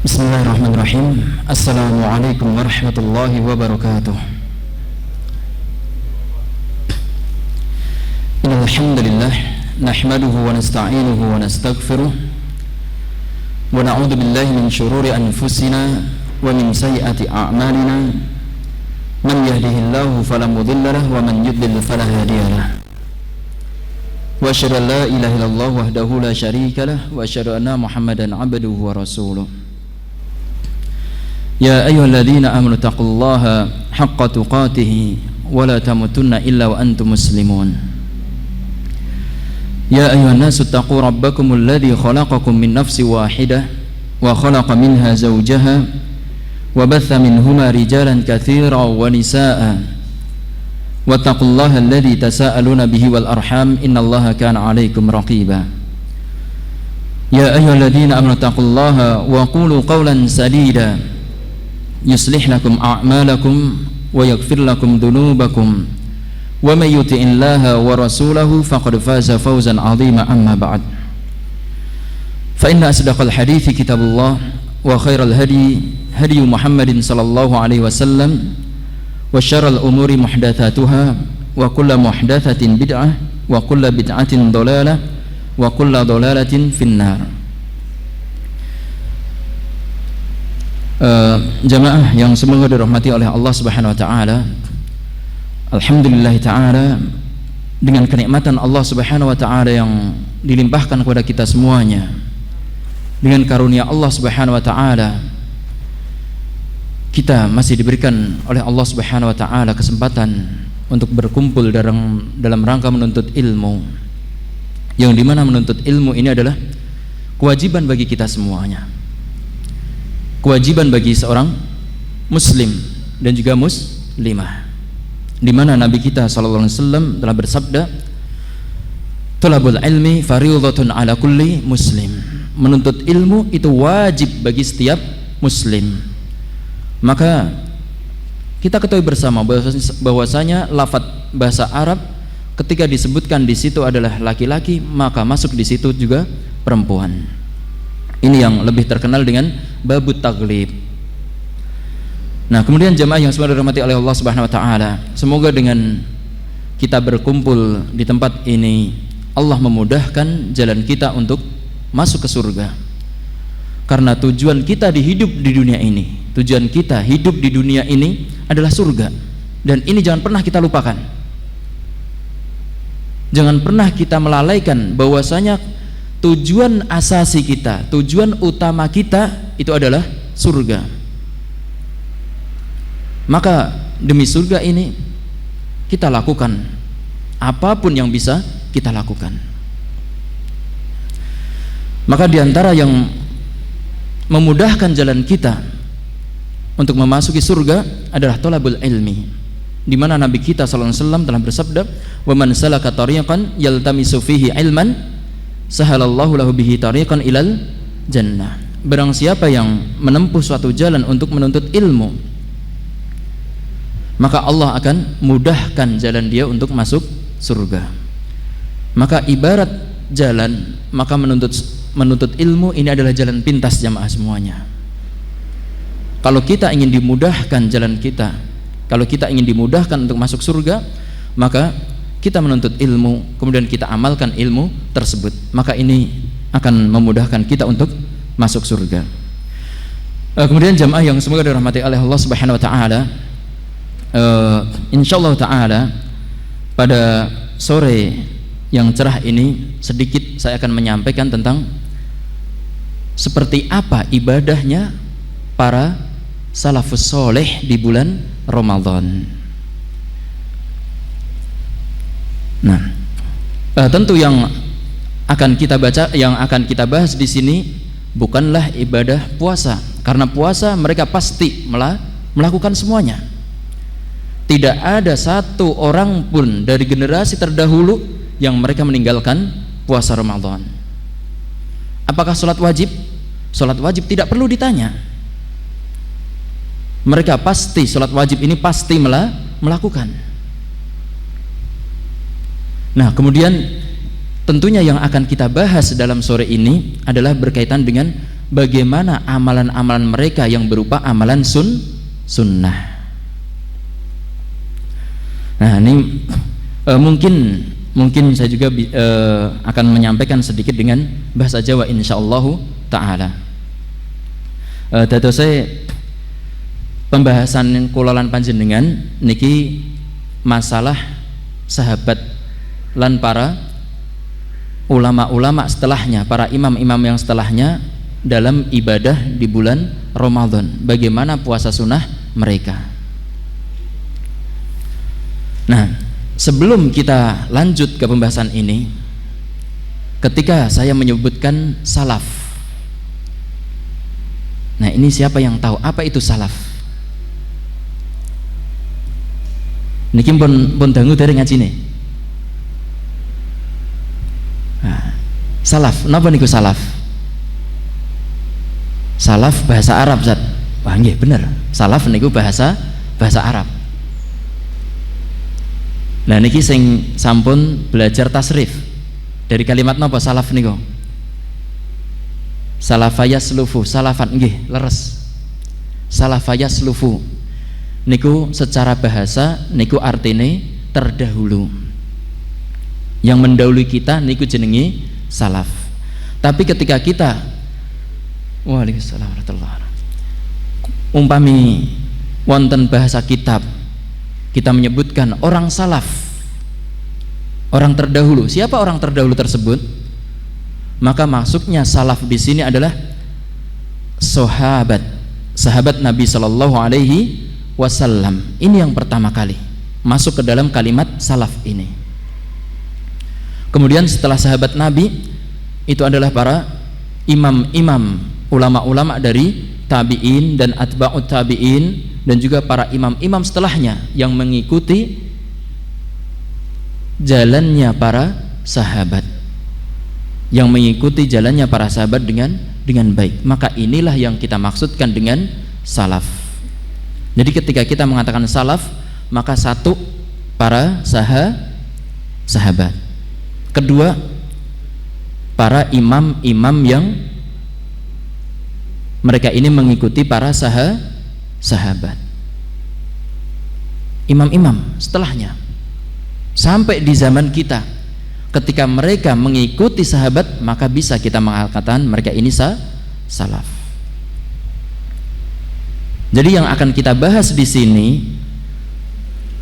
Bismillahirrahmanirrahim. Assalamualaikum warahmatullahi wabarakatuh. Innal hamdalillah nahmaduhu wa nasta'inuhu wa nastaghfiruh wa na'udzu billahi min shururi anfusina wa min sayyiati a'malina. Man yahdihillahu fala mudilla lahu wa man yudlil fala hadiya lahu. Wa asyhadu an la ilaha illallah wahdahu la syarika lahu wa asyhadu anna Muhammadan 'abduhu wa rasuluh. Ya ayyuhalladzina amanu taqullaha haqqa tuqatih wa la tamutunna illa wa antum muslimun. Ya ayyuhan nasu taqu rabbakumul ladzi khalaqakum min nafsin wahidah wa khalaqa minha zawjaha wa batha minhuma rijalan katsiran wa nisaa'a wattaqullaha alladzi tasaaluna bihi wal arham innallaha kana 'alaikum raqiba. Ya ayyuhalladzina amanu taqullaha wa qulu qawlan sadida yuslih lakum a'malakum wa yaghfir lakum dhunubakum wa may yuti'illaha wa rasulahu faqad faza fawzan 'azima amma ba'd. Fa inna asdaqal hadithi kitabullah wa khairal hadi hadi Muhammadin sallallahu alaihi wasallam wa syarral umuri muhdatsatuha wa kullu muhdatsatin bid'ah wa kullu bid'atin dhalalah wa kullu dhalalatin finnar. Jamaah yang semoga dirahmati oleh Allah Subhanahu wa taala. Alhamdulillah taala, dengan kenikmatan Allah Subhanahu wa taala yang dilimpahkan kepada kita semuanya, dengan karunia Allah Subhanahu wa taala, kita masih diberikan oleh Allah Subhanahu wa taala kesempatan untuk berkumpul dalam rangka menuntut ilmu, yang dimana menuntut ilmu ini adalah kewajiban bagi kita semuanya, kewajiban bagi seorang muslim dan juga muslimah, di mana Nabi kita sallallahu alaihi wasallam telah bersabda, "Thalabul ilmi fardhatun ala kulli muslim." Menuntut ilmu itu wajib bagi setiap muslim. Maka kita ketahui bersama bahwasanya lafaz bahasa Arab ketika disebutkan di situ adalah laki-laki, maka masuk di situ juga perempuan. Ini yang lebih terkenal dengan babut taglib. Nah, kemudian jemaah yang semoga dirahmati oleh Allah Subhanahu wa taala, semoga dengan kita berkumpul di tempat ini Allah memudahkan jalan kita untuk masuk ke surga. Karena tujuan kita hidup di dunia ini, tujuan kita hidup di dunia ini adalah surga. Dan ini jangan pernah kita lupakan. Jangan pernah kita melalaikan bahwasanya tujuan asasi kita, tujuan utama kita itu adalah surga. Maka demi surga ini kita lakukan apapun yang bisa kita lakukan. Maka diantara yang memudahkan jalan kita untuk memasuki surga adalah thalabul ilmi, di mana Nabi kita sallallahu alaihi wasallam telah bersabda, "Wa man salaka tariqan yaltamisu fihi ilman sahalallahu lahu bihi tariqan ilal jannah." Barang siapa yang menempuh suatu jalan untuk menuntut ilmu, maka Allah akan mudahkan jalan dia untuk masuk surga. Maka ibarat jalan, maka menuntut ilmu ini adalah jalan pintas jamaah semuanya. Kalau kita ingin dimudahkan jalan kita, kalau kita ingin dimudahkan untuk masuk surga, maka kita menuntut ilmu, kemudian kita amalkan ilmu tersebut, maka ini akan memudahkan kita untuk masuk surga. Kemudian jamaah yang semoga dirahmati oleh Allah Subhanahu wa taala, insyaallah taala pada sore yang cerah ini sedikit saya akan menyampaikan tentang seperti apa ibadahnya para salafus soleh di bulan Ramadan. Nah, tentu yang akan kita baca, yang akan kita bahas di sini bukanlah ibadah puasa, karena puasa mereka pasti melakukan semuanya. Tidak ada satu orang pun dari generasi terdahulu yang mereka meninggalkan puasa Ramadan. Apakah sholat wajib? Sholat wajib tidak perlu ditanya. Mereka pasti sholat wajib ini pasti melakukan. Nah, kemudian tentunya yang akan kita bahas dalam sore ini adalah berkaitan dengan bagaimana amalan-amalan mereka yang berupa amalan sunnah. Nah ini mungkin saya juga akan menyampaikan sedikit dengan bahasa Jawa insyaallah taala. Dadose pembahasan kulolan panjenengan niki masalah sahabat lan para ulama-ulama setelahnya, para imam-imam yang setelahnya dalam ibadah di bulan Ramadan, bagaimana puasa sunnah mereka. Nah, sebelum kita lanjut ke pembahasan ini, ketika saya menyebutkan salaf, nah ini siapa yang tahu apa itu salaf? Niki pun dangu dari ngaji nih. Nah, salaf, napa niku salaf? Salaf bahasa Arab, Zat. Wah nggih bener. Salaf niku bahasa Arab. Nah niki sing sampun belajar tasrif dari kalimat napa salaf niku? Salafayaslufu, salafan nggih leres. Salafayaslufu niku secara bahasa niku artine terdahulu. Yang mendahului kita niku jenengi salaf. Tapi ketika kita Waalaikumsalam warahmatullahi wabarakatuh, umpami wonten bahasa kitab kita menyebutkan orang salaf, orang terdahulu. Siapa orang terdahulu tersebut? Maka maksudnya salaf di sini adalah sahabat Nabi Shallallahu Alaihi Wasallam. Ini yang pertama kali masuk ke dalam kalimat salaf ini. Kemudian setelah sahabat Nabi itu adalah para imam-imam, ulama-ulama dari tabi'in dan atba'ut tabi'in, dan juga para imam-imam setelahnya yang mengikuti jalannya para sahabat, yang mengikuti jalannya para sahabat dengan baik. Maka inilah yang kita maksudkan dengan salaf. Jadi ketika kita mengatakan salaf, maka satu, para sahabat. Kedua, para imam-imam yang mereka ini mengikuti para sahabat. Imam-imam setelahnya sampai di zaman kita, ketika mereka mengikuti sahabat, maka bisa kita mengatakan mereka ini salaf. Jadi yang akan kita bahas di sini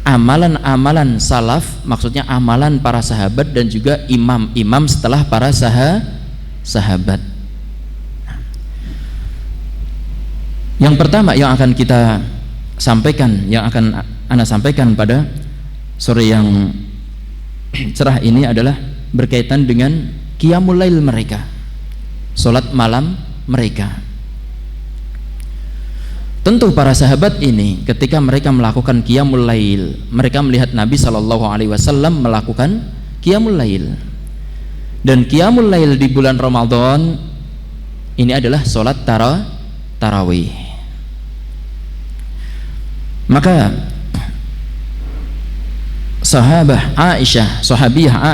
amalan-amalan salaf, maksudnya amalan para sahabat dan juga imam-imam setelah para sahabat. Yang pertama yang akan kita sampaikan, yang akan Ana sampaikan pada sore yang cerah ini adalah berkaitan dengan qiyamul lail mereka, salat malam mereka. Tentu para sahabat ini ketika mereka melakukan qiyamul lail, mereka melihat Nabi SAW melakukan qiyamul lail. Dan qiyamul lail di bulan Ramadan ini adalah salat tarawih. Maka sahabiyah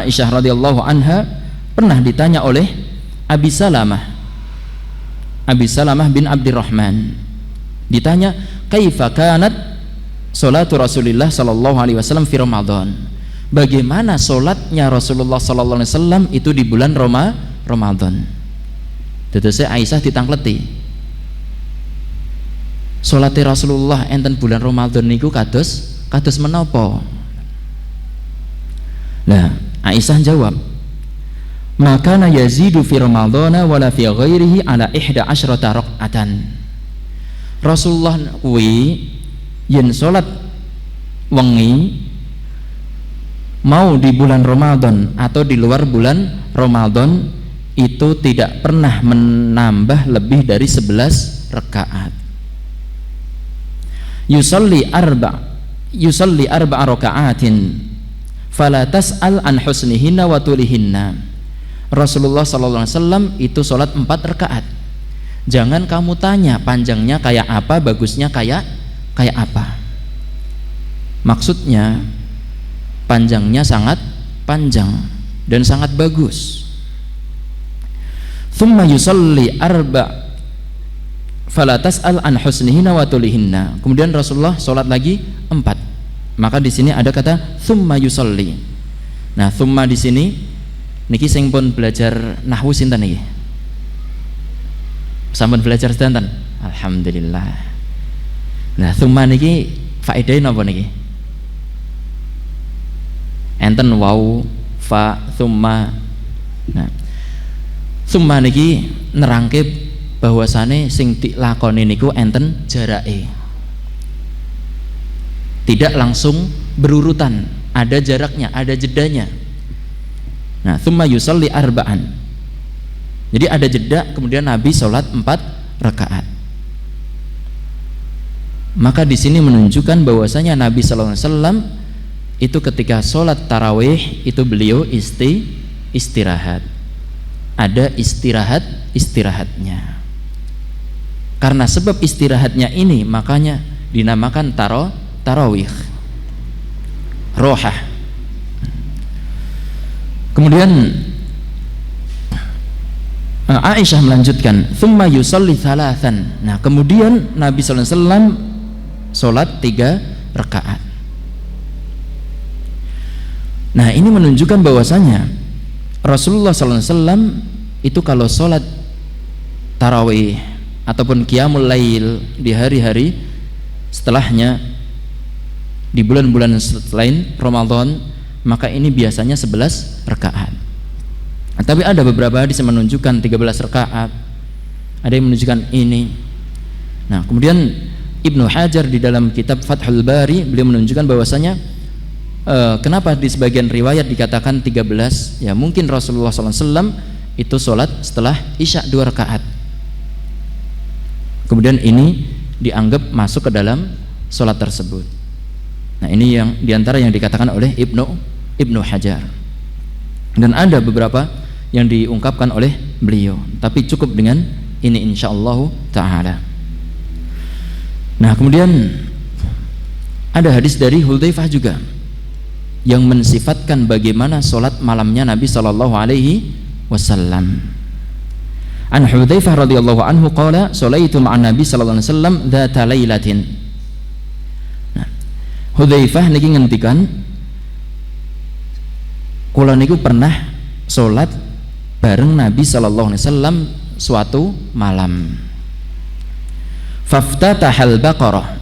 Aisyah radhiyallahu anha pernah ditanya oleh Abi Salamah bin Abdurrahman, ditanya kaifa kanat salatu Rasulillah sallallahu alaihi wasallam fi Ramadan, bagaimana salatnya Rasulullah sallallahu alaihi wasallam itu di bulan Ramadan. Dadose Aisyah ditangkleti, salate Rasulullah enten bulan Ramadan niku kados menapa? Nah, Aisyah jawab, maka yazidu fi Ramadhana wala fi ghairihi ala 11 rakaatan. Rasulullah kuwi yen salat wengi mau di bulan Ramadan atau di luar bulan Ramadan itu tidak pernah menambah lebih dari 11 rakaat. Yusalli arba rakaatin fala tas'al an husnihinna wa tulihinna. Rasulullah sallallahu alaihi wasallam itu salat 4 rakaat. Jangan kamu tanya panjangnya kayak apa, bagusnya kayak apa. Maksudnya panjangnya sangat panjang dan sangat bagus. Thumma yusalli fala tas'al an husnihinna wa tulihinna. Kemudian Rasulullah sholat lagi 4. Maka di sini ada kata thumma yusalli. Nah, thumma di sini niki sing pun belajar nahwu sinten niki? Sampun belajar sinten? Alhamdulillah. Nah, thumma niki faedahe napa niki? Enten wau fa thumma. Nah, thumma niki nerangke bahwasane sing dilakoni niku enten jarake, tidak langsung berurutan, ada jaraknya, ada jedanya. Nah, thumma yusalli arba'an, jadi ada jeda, kemudian Nabi sholat 4 rakaat. Maka di sini menunjukkan bahwasanya Nabi sallallahu alaihi wasallam itu ketika sholat tarawih itu beliau istirahat, ada istirahatnya. Karena sebab istirahatnya ini makanya dinamakan tarawih, rohah. Kemudian Aisyah melanjutkan, thumma yusalli thalathan. Nah, kemudian Nabi sallallahu alaihi wasallam salat 3 rakaat. Nah, ini menunjukkan bahwasanya Rasulullah sallallahu alaihi wasallam itu kalau salat tarawih ataupun qiyamul lail di hari-hari setelahnya, di bulan-bulan selain Ramadan, maka ini biasanya 11 rakaat. Tapi ada beberapa hadis yang menunjukkan 13 rakaat, ada yang menunjukkan ini. Nah, kemudian Ibnu Hajar di dalam kitab Fathul Bari beliau menunjukkan bahwasanya kenapa di sebagian riwayat dikatakan 13, ya mungkin Rasulullah SAW itu sholat setelah Isya 2 rakaat, kemudian ini dianggap masuk ke dalam sholat tersebut. Nah, ini yang diantara yang dikatakan oleh Ibnu Hajar, dan ada beberapa yang diungkapkan oleh beliau, tapi cukup dengan ini insyaallah ta'ala. Nah, kemudian ada hadis dari Hudzaifah juga yang mensifatkan bagaimana sholat malamnya Nabi sallallahu alaihi wasallam. An Hudzaifah radhiyallahu anhu qala sholaitu ma'an Nabi sallallahu alaihi wasallam dzata lailatin. Nah, Hudzaifah niki ngendikan kula niku pernah sholat bareng Nabi sallallahu alaihi wasallam suatu malam. Faftatahal Baqarah.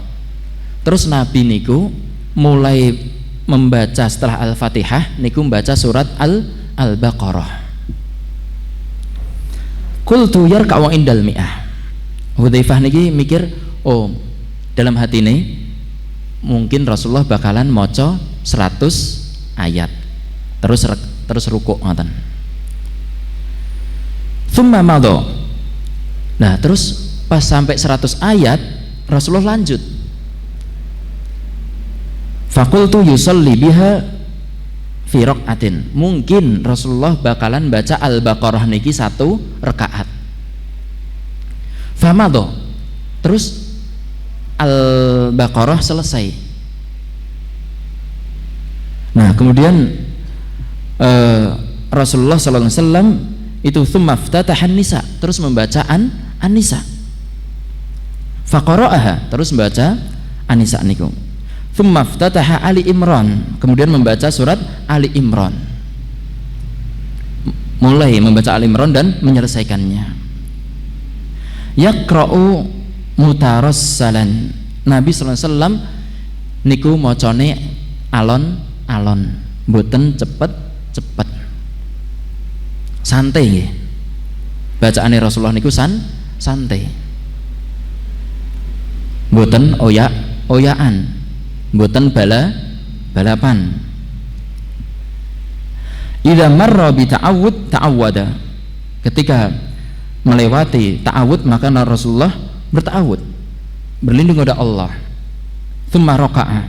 Terus Nabi niku mulai membaca setelah Al-Fatihah niku membaca surat Al-Baqarah. Qultu yarka'u indal mi'ah. Hudzaifah niki mikir, oh dalam hati ini mungkin Rasulullah bakalan maca 100 ayat terus rukuk ngoten. Tsumma madha. Nah, terus pas sampai 100 ayat Rasulullah lanjut. Faqultu yusalli biha fi raqatin. Mungkin Rasulullah bakalan baca Al-Baqarah niki 1 rakaat. Famadha. Terus Al-Baqarah selesai. Nah, kemudian Rasulullah sallallahu alaihi wasallam itu tsumma ftatahan nisa, terus membaca An-Nisa. Faqara'aha, terus membaca An-Nisa niku. Tsumma ftataha Ali Imran, kemudian membaca surat Ali Imran. Mulai membaca Ali Imran dan menyelesaikannya. Yaqra'u mutarassalan. Nabi sallallahu alaihi wasallam niku macane alon-alon, mboten cepet-cepet. Santai nggih. Bacaane Rasulullah niku santai. Mboten oyak-oyakan, mboten balapan. Idza marra bi ta'awwada. Ketika melewati ta'awud maka Rasulullah berta'awud, berlindung kepada Allah. Tsumma raka'a.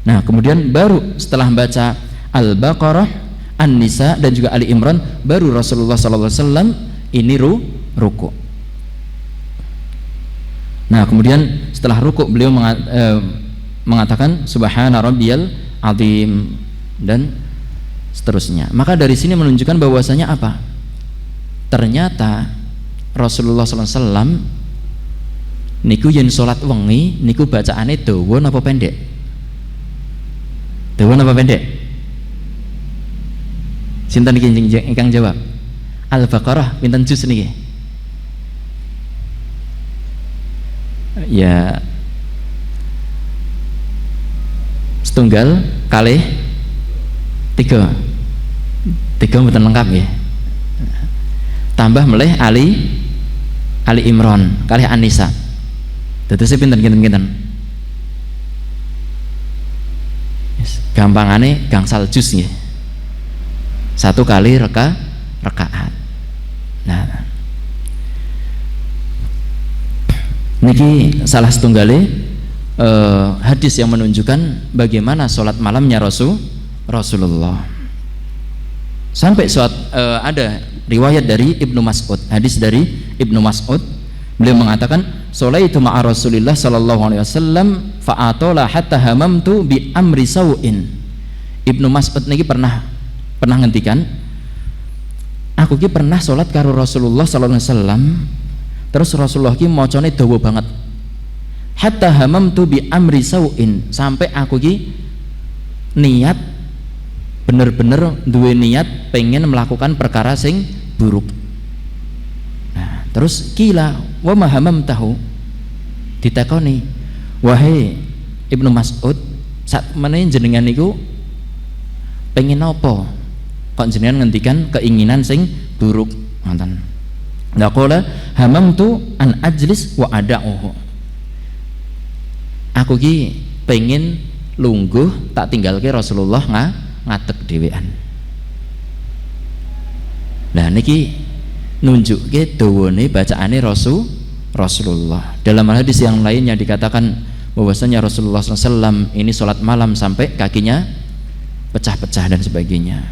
Nah, kemudian baru setelah baca Al-Baqarah, An-Nisa dan juga Ali Imran, baru Rasulullah SAW ini ruku. Nah, kemudian setelah ruku beliau mengatakan Subhana rabbiyal azim dan seterusnya. Maka dari sini menunjukkan bahwasanya apa? Ternyata Rasulullah SAW niku yen salat wengi niku bacaane dawa napa pendek? Dawa napa pendek? Sinten iki ingkang jawab? Al-Baqarah pinten juz niki? Ya setunggal kalih tiga mboten lengkap ya. Tambah melih Ali Imran kalih An-Nisa. Dados pinten kinten. Gampangane gangsal juz nggih. Satu kali rakaat. Nah, niki salah setunggale hadis yang menunjukkan bagaimana sholat malamnya Rasulullah. Sampai ada riwayat dari Ibnu Mas'ud, hadis dari Ibnu Mas'ud, beliau mengatakan sholaitu ma'a Rasulillah sallallahu alaihi wasallam fa'atola hatta hamamtu bi amri sawin. Ibnu Mas'ud niki pernah ngendikan, aku ki pernah sholat karo Rasulullah sallallahu alaihi wasallam, terus Rasulullah ki macane dawa banget, hatta hamamtu bi amri sawin, sampai aku ki niat bener-bener duwe niat pengen melakukan perkara sing buruk. Nah, terus kila wa ma hamamtahu, ditakoni, wahai Ibnu Mas'ud, sak meneh jenengan niku pengen apa? Kok jenengan ngendikan keinginan sing buruk ngoten. Laqala hamamtu an ajlis wa ada'uhu, aku ki pengen lungguh tak tinggalke Rasulullah ngadeg dhewean. Nah niki nunjukke dawane bacaane Rasulullah. Dalam hadis yang lainnya dikatakan bahwasanya Rasulullah SAW ini sholat malam sampai kakinya pecah-pecah dan sebagainya.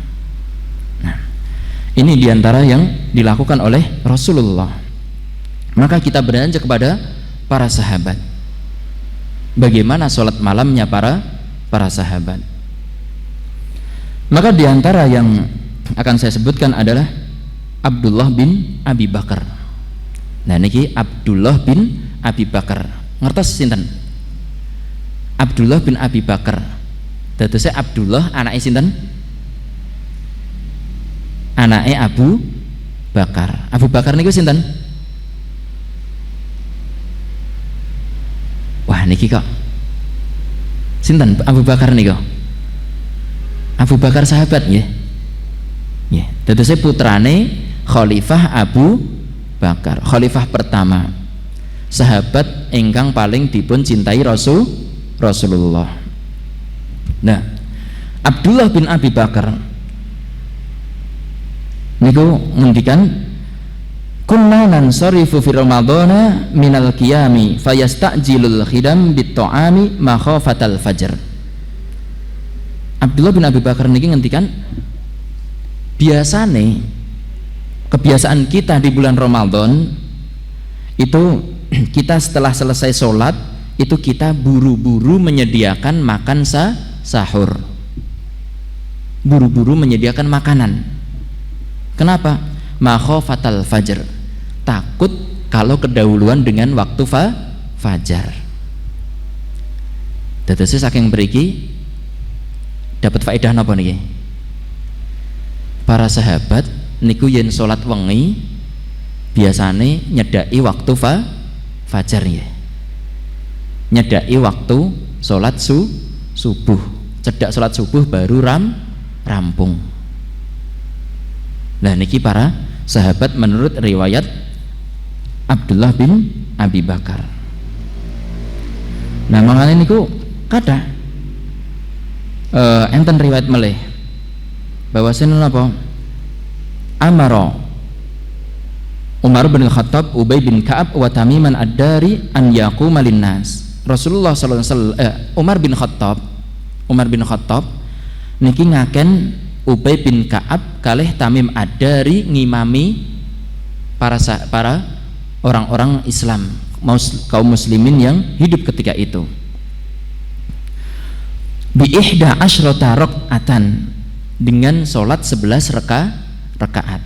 Nah, ini diantara yang dilakukan oleh Rasulullah. Maka kita beranjak kepada para sahabat. Bagaimana sholat malamnya para sahabat? Maka diantara yang akan saya sebutkan adalah Abdullah bin Abi Bakar. Nah niki Abdullah bin Abi Bakar, ngertos sinten? Abdullah bin Abi Bakar. Dadose Abdullah anake sinten? Anake Abu Bakar. Abu Bakar niku sinten? Wah niki kok sinten Abu Bakar niku? Abu Bakar sahabat nggih. Nggih. Dadose putrane Khalifah Abu Bakar, khalifah pertama, sahabat ingkang paling dipun cintai Rasulullah. Nah, Abdullah bin Abi Bakar niku ngendikan, kunna nansarifu fi ramadhana minal qiyami fayasta'jilul khidam bit ta'ami makhafatal fajr. Abdullah bin Abi Bakar niki ngendikan, biasane kebiasaan kita di bulan Ramadan itu kita setelah selesai sholat itu kita buru-buru menyediakan makan sahur, buru-buru menyediakan makanan. Kenapa? Makhafatal fajr, takut kalau kedahuluan dengan waktu fajar. Dadose saking mriki dapat faedah napa niki? Para sahabat niku yen salat wengi biasane nyedaki waktu fajar ya. Nyedaki waktu salat subuh. Cedak salat subuh baru rampung. Nah niki para sahabat menurut riwayat Abdullah bin Abi Bakar. Nah makanya niku kada enten riwayat meleh bahwasanya napa? Amara Umar bin Khattab Ubay bin Ka'ab wa Tamiman ad-Dari an yaquma linnas. Rasulullah sallallahu alaihi wasallam Umar bin Khattab niki ngaken Ubay bin Ka'ab kalih Tamim ad-Dari ngimami para orang-orang Islam, kaum muslimin yang hidup ketika itu. Bi ihda asyrata rakaatan, dengan salat 11 rakaat.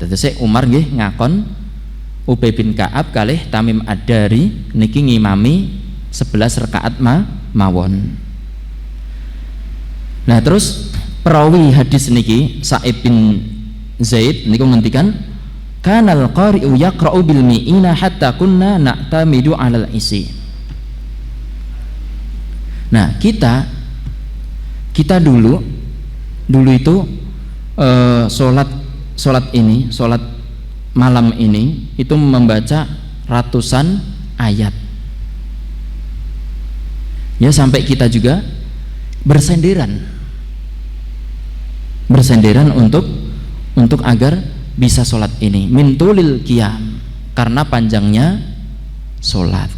Terus Umar nggih ngakon Ubay bin Ka'ab kalih Tamim Ad-Dari niki ngimami 11 rakaat mawon. Nah terus perawi hadis niki Sa'ib bin Zaid niku ngendikan kanal qari'u yaqra'u bil mi'ina hatta kunna na'tamidu 'alal isi. Nah kita dulu itu sholat malam ini itu membaca ratusan ayat ya, sampai kita juga bersenderan untuk agar bisa sholat ini min tulil qiyam, karena panjangnya sholat.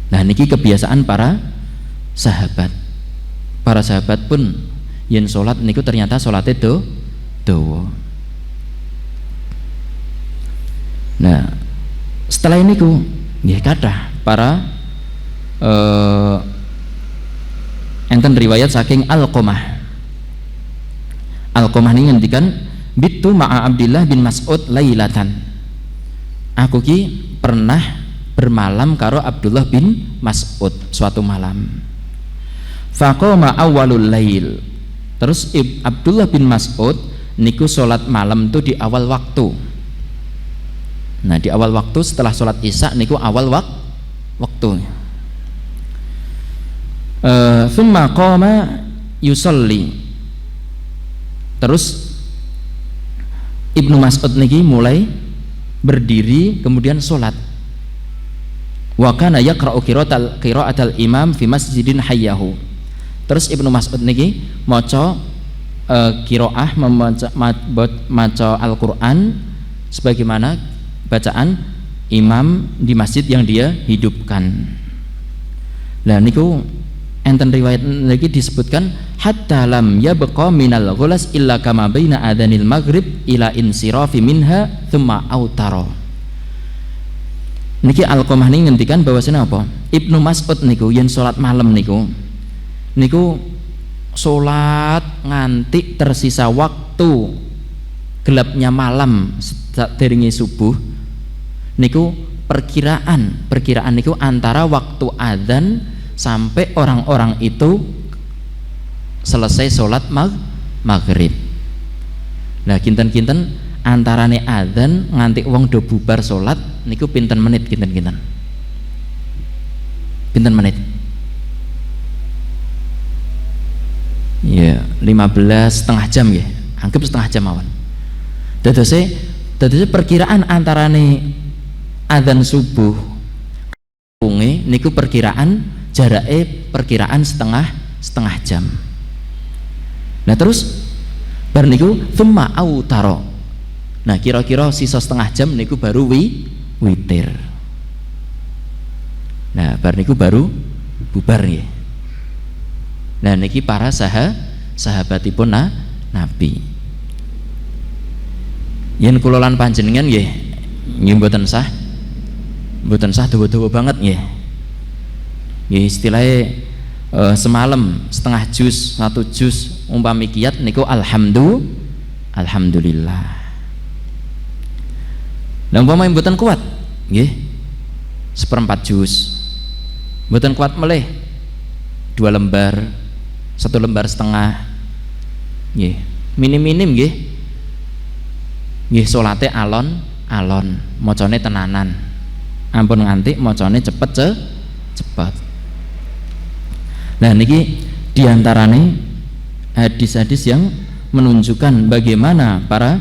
Nah niki kebiasaan para sahabat pun yen sholat niku ternyata sholatnya dawa. Nah setelah ini nggih kathah para enten riwayat saking Alqamah ini ngendikan bitu ma'a Abdillah bin Mas'ud lailatan, aku ki pernah bermalam karo Abdullah bin Mas'ud suatu malam. Faqama awalul lail, terus Abdullah bin Mas'ud niku sholat malam tuh di awal waktu. Nah di awal waktu setelah sholat isya niku awal waktu. Thumma qama yusalli, terus Ibnu Mas'ud niki mulai berdiri kemudian sholat. Wa kana yaqra'u qira'atal imam fi masjidin hayyahu, terus Ibnu Mas'ud niki maca qiraah maca Al-Qur'an sebagaimana bacaan imam di masjid yang dia hidupkan. Nah niku enten riwayat lagi disebutkan hatta lam yabqa minal ghulas illa kama baina adhanil maghrib ila insirafi minha thumma autara. Niki Alqamah ini ngendikan bahwasanya apa? Ibnu Mas'ud niku yen salat malam niku salat nganti tersisa waktu gelapnya malam sadèrèngé subuh niku perkiraan niku antara waktu adzan sampai orang-orang itu selesai sholat maghrib. Nah kinten-kinten antarane adzan nganti wong do bubar sholat niku pinten menit kinten-kinten? Pinten menit? Ya 15 setengah jam ya, anggap setengah jam mawon. Dadose perkiraan antarane adzan subuh niku perkiraan setengah jam. Nah terus bar niku thumma autaro, nah kira-kira sisa setengah jam niku baru witir. Nah bar niku baru bubar ya. Nah niki para sahabatipun Nabi. Yen kula lan panjenengan nggih mboten sah dawa-dawa banget nggih. Nggih istilahnya semalam setengah juz, 1 juz umpami kiat niku alhamdulillah. Lah umpama mboten kuat nggih 1/4 juz. Mboten kuat melih 2 lembar, 1 lembar setengah. Nggih, minim-minim nggih. Nggih salate alon-alon, macane tenanan. Ampun nganti macane cepet. Nah niki diantarane hadis-hadis yang menunjukkan bagaimana para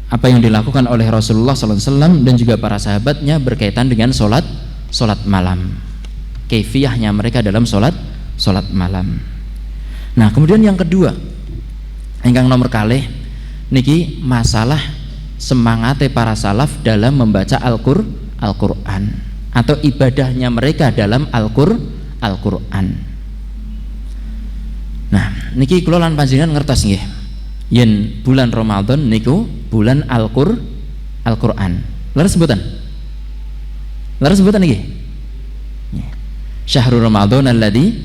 apa yang dilakukan oleh Rasulullah SAW dan juga para sahabatnya berkaitan dengan sholat malam, kaifiyahnya mereka dalam sholat malam. Nah kemudian yang kedua ingkang nomor kalih niki masalah semangatnya para salaf dalam membaca Al-Qur'an atau ibadahnya mereka dalam Al-Qur'an. Nah niki kula lan panjenengan ngertos nggih yen bulan Ramadan niku bulan Al-Qur'an. Leres sebutan niki Syahrul Ramadan alladzi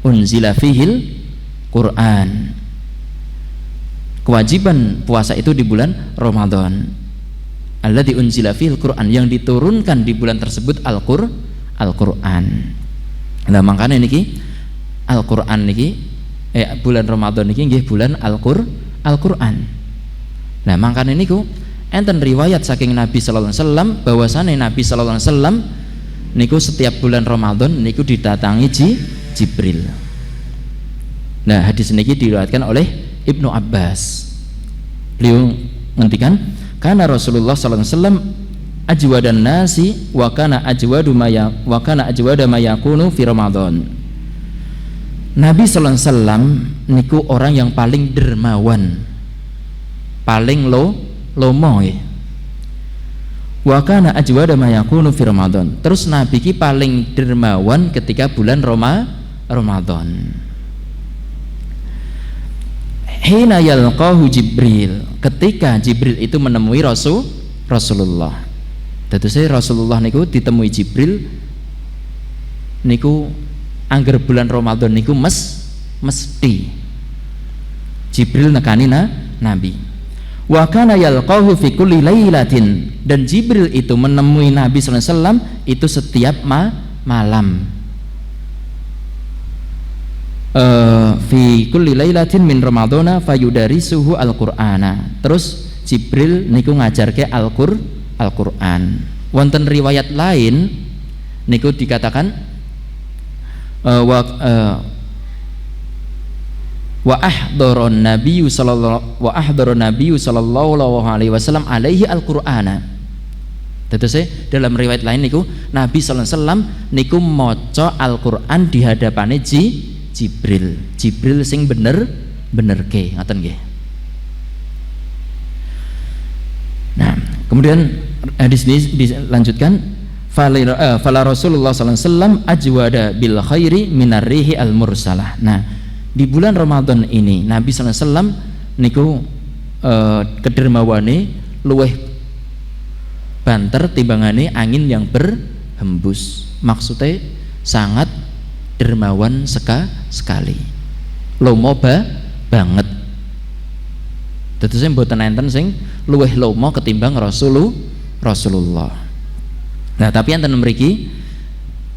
unzila fihil Qur'an. Kewajiban puasa itu di bulan Ramadan. alladzi unzila fihil Qur'an, yang diturunkan di bulan tersebut Al-Qur'an. Nah makanya niki Al-Qur'an niki bulan Ramadan niki nggih bulan Al-Qur'an. Nah makanya niku enten riwayat saking Nabi sallallahu alaihi wasallam bahwasane Nabi sallallahu alaihi wasallam niku setiap bulan Ramadan niku didatangi Jibril. Nah hadis niki diriwayatkan oleh Ibnu Abbas. Beliau ngendikan karena Rasulullah sallallahu alaihi wasallam ajwadan nasi wa kana ajwada ma yakunu fi Ramadan. Nabi sallallahu alaihi wasallam niku orang yang paling dermawan, paling lomo ya. Wa kana ajwada ma yakunu fi Ramadan. Terus Nabi ki paling dermawan ketika bulan Ramadan. Hina yalqahu Jibril, ketika Jibril itu menemui Rasulullah. Dados Rasulullah niku ditemui Jibril niku angger bulan Ramadan niku mesti Jibril nekani Nabi. Wa kana yalqahu fi kulli lailatin, dan Jibril itu menemui Nabi sallallahu alaihi wasallam itu setiap malam. Fi kulli lailatin min ramadhana fayudarisuhu al-Qur'ana. Terus Jibril niku ngajarke Al-Qur'an. Wonten riwayat lain niku dikatakan wa ahdaron nabiyyu sallallahu alaihi wasallam alaihi al-Qur'ana. Terus dalam riwayat lain niku Nabi sallallahu alaihi wasallam niku maca Al-Qur'an di hadapane Jibril sing bener ke ngoten nggih. Nah, kemudian hadis ini dilanjutkan fala Rasulullah sallallahu alaihi wasallam ajwada bil khairi minar rihi al mursalah. Nah, di bulan Ramadan ini Nabi sallallahu alaihi wasallam niku kedermawane luweh banter timbangane angin yang berhembus. Maksudnya sangat dermawan sekali, lomo banget. Tetese mboten enten sing luweh lomo ketimbang Rasulullah. Nah, tapi enten mriki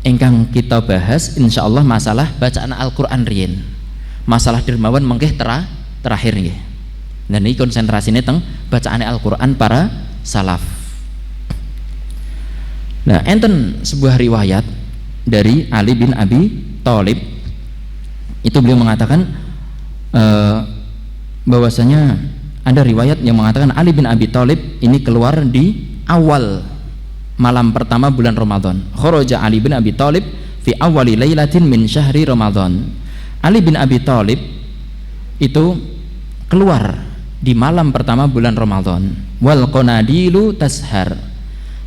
ingkang kita bahas insyaallah masalah bacaan Al-Qur'an riyin. Masalah dermawan mengke terakhir nggih. Nah niki konsentrasine teng bacaane Al-Qur'an para salaf. Nah, enten sebuah riwayat dari Ali bin Abi Thalib, itu beliau mengatakan bahwasanya ada riwayat yang mengatakan Ali bin Abi Thalib ini keluar di awal malam pertama bulan Ramadan. Kharaja Ali bin Abi Thalib fi awwali lailatin min syahri Ramadan. Ali bin Abi Thalib itu keluar di malam pertama bulan Ramadan. Wal qanadilu tashar.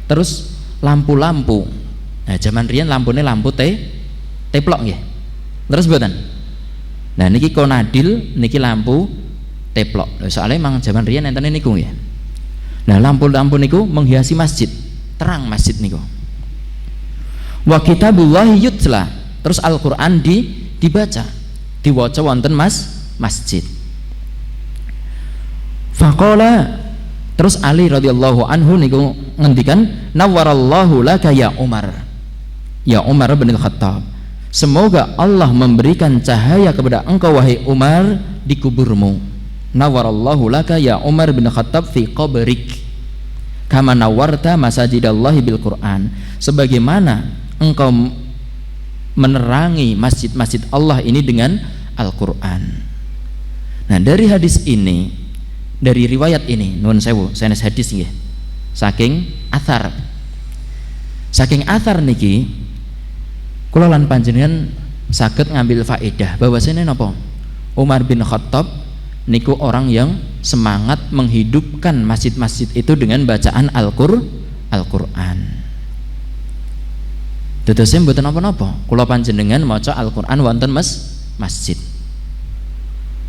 Terus lampu-lampu. Nah, zaman riyen lampune lampu teplok nggih. Terus mboten. Nah niki konadil niki lampu teplok. Soalnya memang zaman riyen enten niku nggih. Nah, lampu-lampu niku menghiasi masjid. Terang masjid niku. Wa kitabullahi yutla. Terus Al-Qur'an dibaca, diwaca wonten masjid. Faqala, terus Ali radhiyallahu anhu niku ngendikan nawwarallahu laka ya Umar. Ya Umar bin Khattab, semoga Allah memberikan cahaya kepada engkau wahai Umar di kuburmu. Nawwarallahu laka ya Umar bin Khattab fi qabrik kama nawwarta masajidallahi bil Qur'an. Sebagaimana engkau menerangi masjid-masjid Allah ini dengan Al-Qur'an. Nah, dari hadis ini, dari riwayat ini, nuwun sewu, sanes hadis nggih. Saking athar niki kula lan panjenengan saged ngambil faedah bahwasanya napa? Umar bin Khattab niku orang yang semangat menghidupkan masjid-masjid itu dengan bacaan Al-Qur'an. Dadosé mboten napa-napa, kula panjenengan maca Al-Qur'an wonten masjid.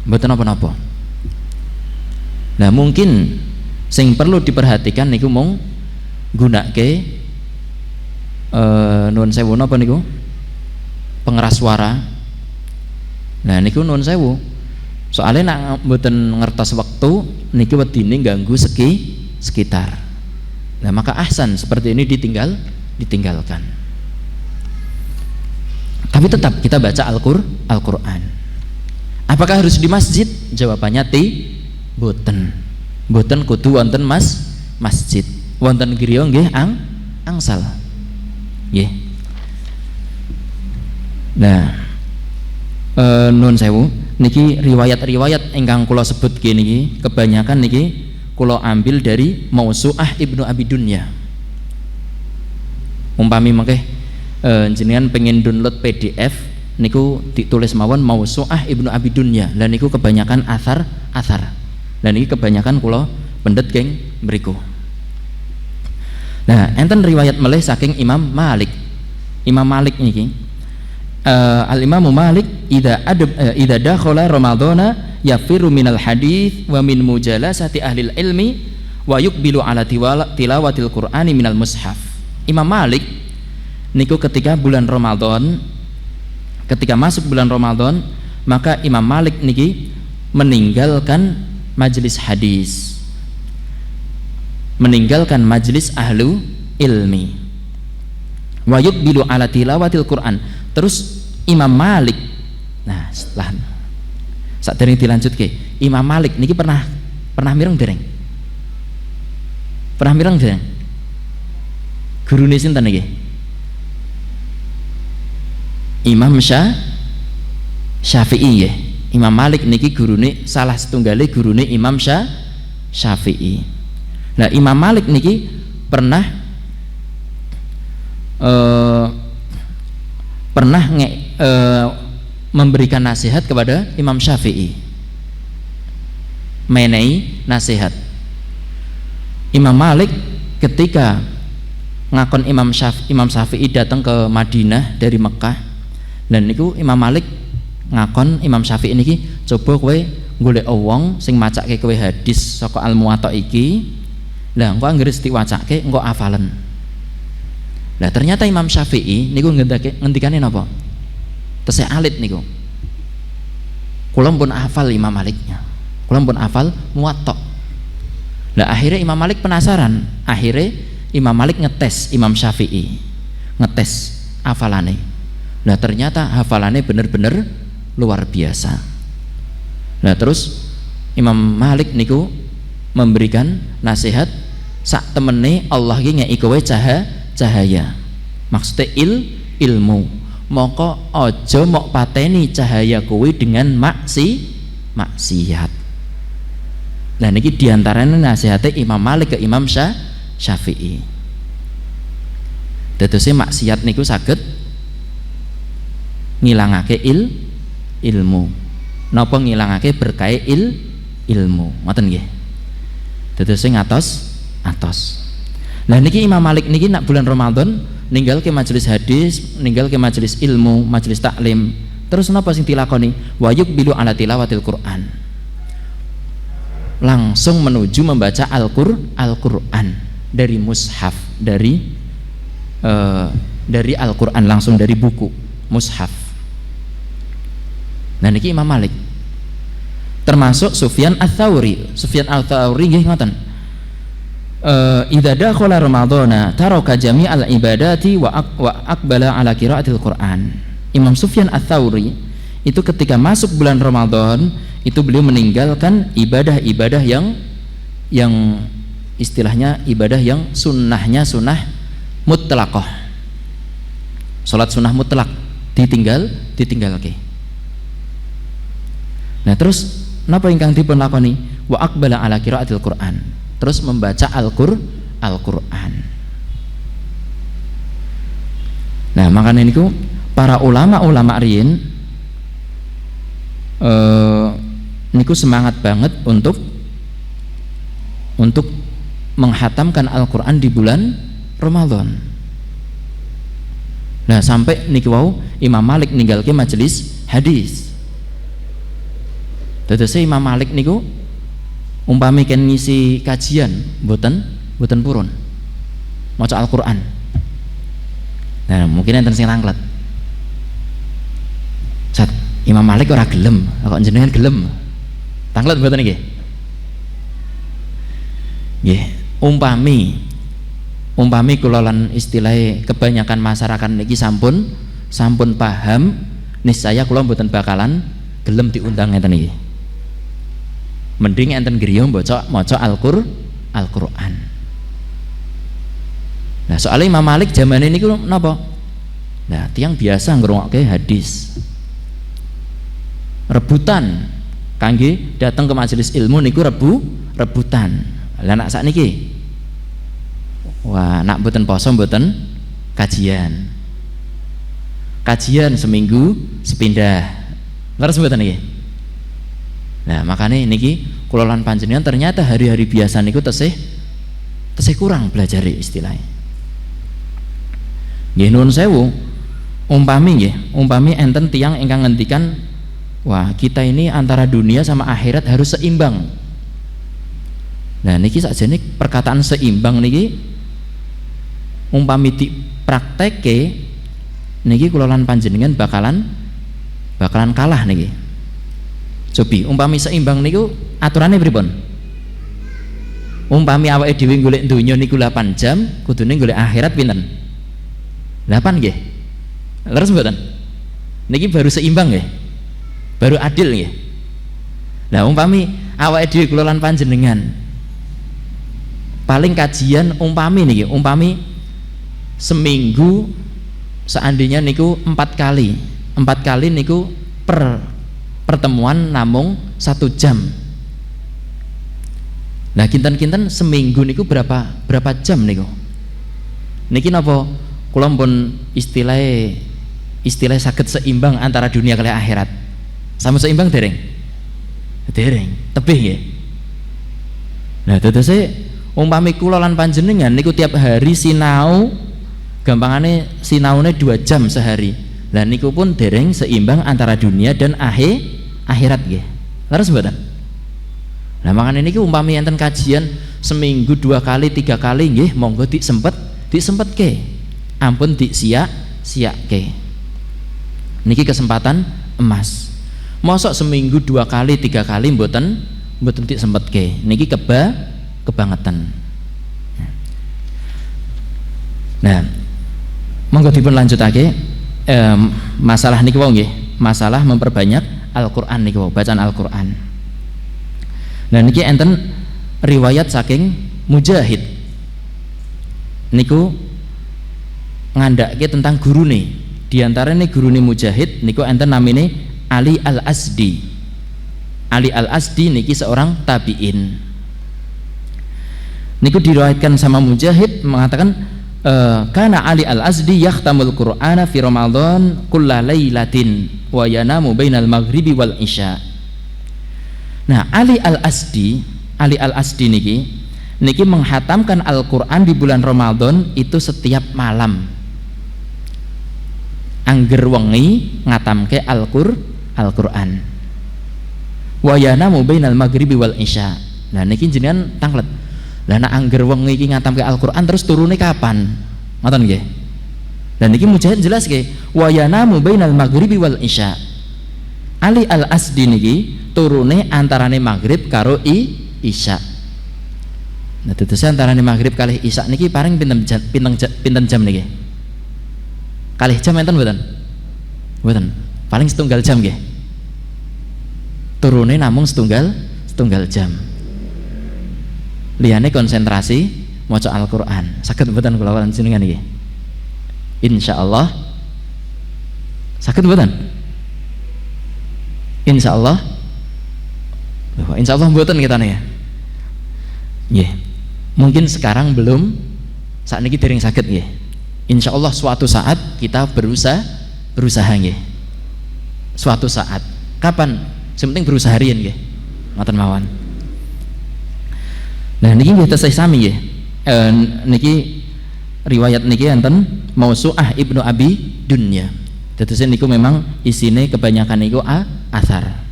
Mboten napa-napa. Nah, mungkin sing perlu diperhatikan niku mung gunake nuwun sewu napa niku? Pengeras suara. Nah niku nuwun sewu. Soalnya nak mboten ngertos wektu niki wedine ganggu sekitar. Nah, maka ahsan seperti ini ditinggalkan. Tapi tetap kita baca Al-Qur'an. Apakah harus di masjid? Jawabannya boten kudu wonten masjid. Wonten griya nggih angsal. Nggih. Nah, nun sewu niki riwayat-riwayat ingkang kula sebut niki kebanyakan niki kula ambil dari Mausu'ah Ibnu Abi Dunya. Umpami mengke jenengan pengen download PDF niku ditulis mawon Mausu'ah Ibnu Abi Dunya. Lah niku kebanyakan athar. Lah niki kebanyakan kula pendet geng mriku. Nah, enten riwayat melih saking Imam Malik. Imam Malik niki Al-Imam Malik idza dakhala Ramadhana yafiru minal hadits wa min mujalasati ahli ilmi wa yuqbilu ala tilawatil Qur'ani minal mushaf. Imam Malik niku ketika masuk bulan Ramadan, maka Imam Malik niki meninggalkan majelis hadis, meninggalkan majelis ahlu ilmi, wa yuqbilu ala tilawatil Qur'an. Terus Imam Malik, nah setelah saat dari dilanjutke, Imam Malik niki pernah mireng dereng? Pernah mireng dereng? Gurune sinten niki? Imam Syafi'i ya. Imam Malik niki gurune salah setunggale gurune Imam Syafi'i. Nah, Imam Malik niki pernah memberikan nasihat kepada Imam Syafi'i, menehi nasihat. Imam Malik ketika ngakon Imam Syafi'i datang ke Madinah dari Mekah, dan niku Imam Malik ngakon Imam Syafi'i niki, coba kowe golek wong sing macake kowe hadis saka Al-Muwatta iki, lah engko anggere diwacake engko hafalen. Lah ternyata Imam Syafi'i niku ngendikane napa? Tesih alit niku. Kula pun hafal Imam Maliknya. Kula pun hafal Muwatta. Lah akhirnya Imam Malik penasaran. Akhirnya Imam Malik ngetes Imam Syafi'i. Ngetes hafalane. Lah ternyata hafalannya bener-bener luar biasa. Nah terus Imam Malik niku memberikan nasihat, sak temene Allah ki ngeki kowe cahaya. Maksudnya ilmu. Moko aja mok pateni cahaya kowe dengan maksiat. Nah niki diantaranya nasihatnya Imam Malik ke Imam Syafi'i. Dadose maksiat niku saged ngilangake ilmu. Napa ngilangake berkah ilmu. Ngoten nggih. Dadose atos. Nah niki Imam Malik niki nak bulan Ramadan ninggal ke majelis hadis, ninggal ke majelis ilmu, majelis taklim. Terus napa sing dilakoni? Wa yuqbilu ala tilawatil Qur'an. Langsung menuju membaca Al-Qur'an dari mushaf, dari Al-Qur'an, langsung dari buku mushaf. Nah niki Imam Malik. Termasuk Sufyan Ats-Tsauri. Sufyan Ats-Tsauri nggih ngoten. Idza dakhala Ramadhana taraka jami'al ibadati wa aqbala ala qiraatil Qur'an. Imam Sufyan Ats-Tsauri itu ketika masuk bulan Ramadan itu beliau meninggalkan ibadah-ibadah yang istilahnya ibadah yang sunnahnya sunnah mutlaqah. Salat sunnah mutlak ditinggalke. Nah terus napa ingkang dipun lakoni? Wa aqbala ala qiraatil Qur'an. Terus membaca Al-Qur'an. Nah makanya niku para ulama riyin niku semangat banget untuk menghatamkan Al-Qur'an di bulan Ramadan. Nah sampai niki wau Imam Malik ninggalke majelis hadis. Dadose Imam Malik niku umpami ken ngisi kajian mboten purun maca Al-Qur'an. Nah mungkin enten sing tanglet. Sat Imam Malik ora gelem, kok jenengan gelem? Tanglet mboten nggih? Nggih, umpami umpami kula lan istilahnya kebanyakan masyarakat niki sampun paham, niscaya kula mboten bakalan gelem diundang ngeten iki. Mending enten griya maca Al-Qur'an. Nah, soalnya Imam Malik zaman ini napa? Nah, tiang biasa ngrungokke hadis. Rebutan kangge datang ke majelis ilmu niku rebutan. Lah nak sakniki wah, nak mboten poso mboten kajian seminggu sepindah. Leres mboten niki? Nah, makanya niki kula lan panjenengan ternyata hari-hari biasa niku tesih kurang belajar istilahnya. Nggih nuwun sewu, umpami enten tiyang ingkang ngendikan, wah kita ini antara dunia sama akhirat harus seimbang. Nah niki sakjane perkataan seimbang niki umpami dipraktekke niki kula lan panjenengan bakalan kalah niki. Cobi umpami seimbang niku aturannya pripun? Umpami awake dhewe golek donya niku 8 jam, kudune golek akhirat pinten? 8 nggih. Leres mboten? Niki baru seimbang nggih. Baru adil nggih. Nah, umpami awake dhewe kula lan panjenengan paling kajian umpami seminggu seandainya niku 4 kali niku pertemuan namung 1 jam. Nah, kinten-kinten seminggu niku berapa jam niku? Niki napa kula pun istilah saged seimbang antara dunia kali akhirat. Sama seimbang dereng? Dereng, tebih nggih. Nah, dadose umpami kula lan panjenengan niku tiap hari sinau, gampangane sinaune 2 jam sehari. Lah niku pun dereng seimbang antara dunia dan akhirat nggih. Leres mboten? Lah makane niki umpami enten kajian seminggu 2 kali 3 kali nggih monggo disempetke. Ampun disiak-siakke. Niki kesempatan emas. Mosok seminggu 2 kali 3 kali mboten disempetke. Niki kebangetan. Nah, monggo dipun lanjutake masalah niki wau nggih, masalah memperbanyak Al-Qur'an niki wau, bacaan Al-Qur'an. Nah niki enten riwayat saking Mujahid. Niku ngandhake tentang gurune. Di antarane gurune Mujahid niku enten namine Ali Al-Asdi. Ali Al-Asdi niki seorang tabi'in. Niku diriwayatkan sama Mujahid mengatakan kana Ali Al-Asdi yakhtamul Qur'ana fi Ramadan kulla lailatin wa yanamu bainal maghribi wal isya. Nah, Ali Al-Asdi niki menghatamkan Al-Qur'an di bulan Ramadan itu setiap malam. Angger wengi ngatamke Al-Qur'an. Wa yanamu bainal maghribi wal isya. Nah niki jenengan tanglet. Lah nek angger wengi iki ngatamke Al-Qur'an terus turune kapan? Ngoten nggih. Dan niki Mujahid jelas nggih, wa yanamu bainal maghribi wal isya. Ali Al-Asdi niki turune antarane maghrib karo isya. Nah tetes antarane maghrib kalih isya niki paring pinten jam niki? Kalih jam enten mboten? Mboten. Paling setunggal jam nggih. Turune namung setunggal jam. Liyane konsentrasi maca Al-Qur'an. Saged mboten kula lan jenengan iki? Insyaallah saged mboten? Insyaallah. Insyaallah mboten kitane ya. Nggih. Mungkin sekarang belum, saat ini dereng saged nggih. Insyaallah suatu saat kita berusaha nggih. Suatu saat. Kapan? Sementing berusaha harian nggih. Ngoten mawon. Nah niki nggih tesih sami nggih. Niki riwayat niki enten Mausu'ah Ibnu Abi Dunya. Dados niku memang isine kebanyakan niku athar.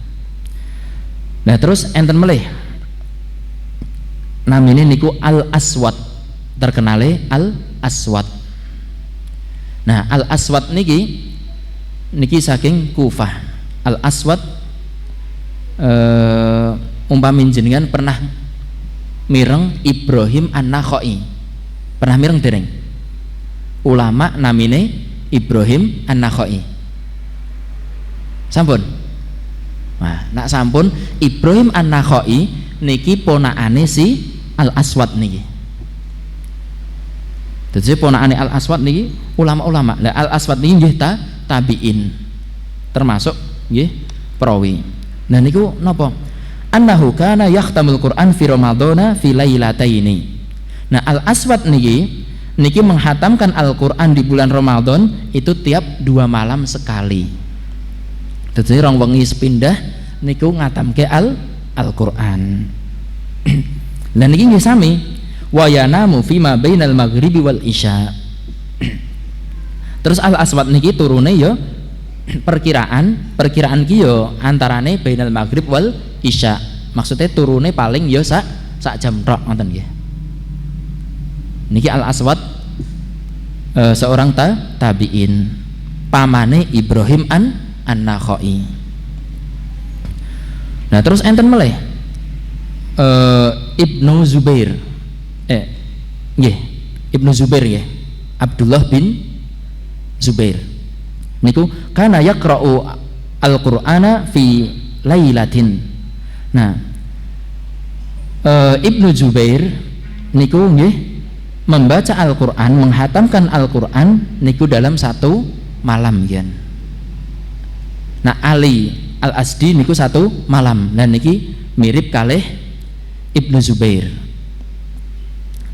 Nah terus enten melih namine niku Al-Aswad, terkenale Al-Aswad. Nah Al-Aswad niki saking Kufah. Al-Aswad umpami jenengan pernah mireng Ibrahim An-Nakhai. Pernah mireng dereng? Ulama namine Ibrahim An-Nakhai. Sampun. Nah, nak sampun Ibrahim An-Nakhai niki ponakane si Al-Aswad niki. Dadi ponakane Al-Aswad niki ulama-ulama. Lah Al-Aswad niki nggih tabiin. Termasuk nggih perawi. Nah niku napa? Annahu kana yahtamul Qur'an fi Ramadhana fi lailataini. Nah Al-Aswad niki menghatamkan Al-Qur'an di bulan Ramadan itu tiap 2 malam sekali. Dadi rong wengi sepindah niku ngatamke Al-Qur'an. Lah niki nggih sami wa yanamu fima bainal maghribi wal isya. Terus Al-Aswad niki turune ya perkiraan ki yo antarane bainal maghrib wal isya. Maksudnya turune paling yo sak jam tok ngoten nggih. Niki Al-Aswad seorang tabiin, pamane Ibrahim An-Nakhai. Nah terus enten meleh Ibnu Zubair nggih Ibnu Zubair nggih, Abdullah bin Zubair niku kana yaqra'u al-Qur'ana fi lailatin. Nah Ibnu Zubair niku nggih membaca Al-Qur'an, menghatamkan Al-Qur'an niku dalam 1 malam yen. Nah Ali Al-Asdi niku 1 malam. Nah niki mirip kalih Ibnu Zubair.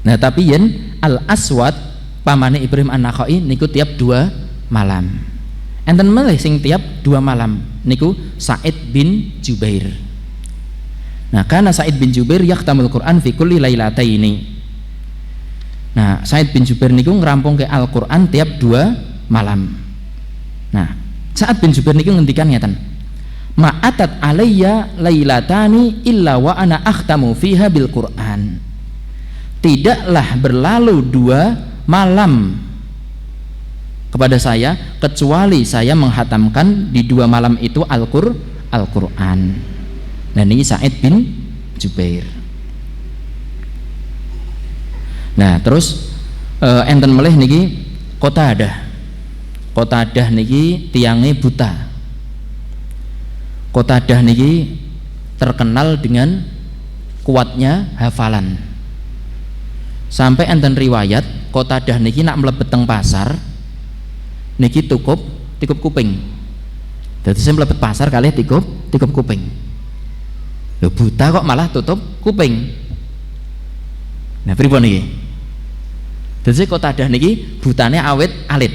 Nah tapi yen Al-Aswad pamane Ibrahim An-Nakhai niku tiap 2 malam. Enten melih sing tiap 2 malam niku Sa'id bin Jubair. Nah kana Sa'id bin Jubair yahtamul Qur'an fi kulli lailataini. Nah Sa'id bin Jubair niku ngerampungke Al-Qur'an tiap 2 malam. Nah Sa'id bin Jubair niku ngendikan ngeten, ma'atat alayya lailatani illa wa ana akhtamu fiha bil Qur'an. Tidaklah berlalu 2 malam kepada saya kecuali saya menghatamkan di 2 malam itu Al-Qur'an. Dan ini Sa'id bin Jubair. Nah terus enten melih niki Qatadah niki tiange buta. Qatadah niki terkenal dengan kuatnya hafalan. Sampai enten riwayat Qatadah niki nak mlebet teng pasar niki tikup kuping. Dadi sing mlebet pasar kalih tikup kuping. Lho buta kok malah tutup kuping. Nah pripun niki? Dadi Qatadah niki butane awit alit.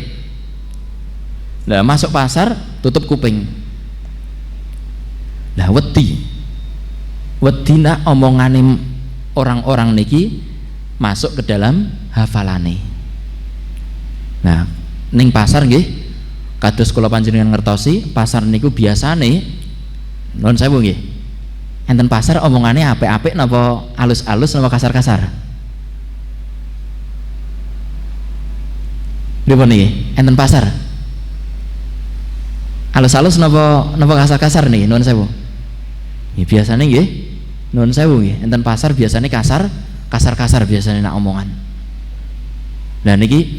Lah masuk pasar tutup kuping. Lah wedi nak omongane orang-orang niki masuk ke dalam hafalane. Nah ning pasar nggih kados kula panjenengan ngertosi pasar niku biasane nuwun sewu nggih enten pasar omongane apik-apik napa alus-alus napa kasar-kasar. Napa niki enten pasar alus-alus napa kasar-kasar niki nuwun sewu. Nggih biasane nggih nuwun sewu nggih enten pasar biasane kasar-kasar biasanya nak omongan. Nah niki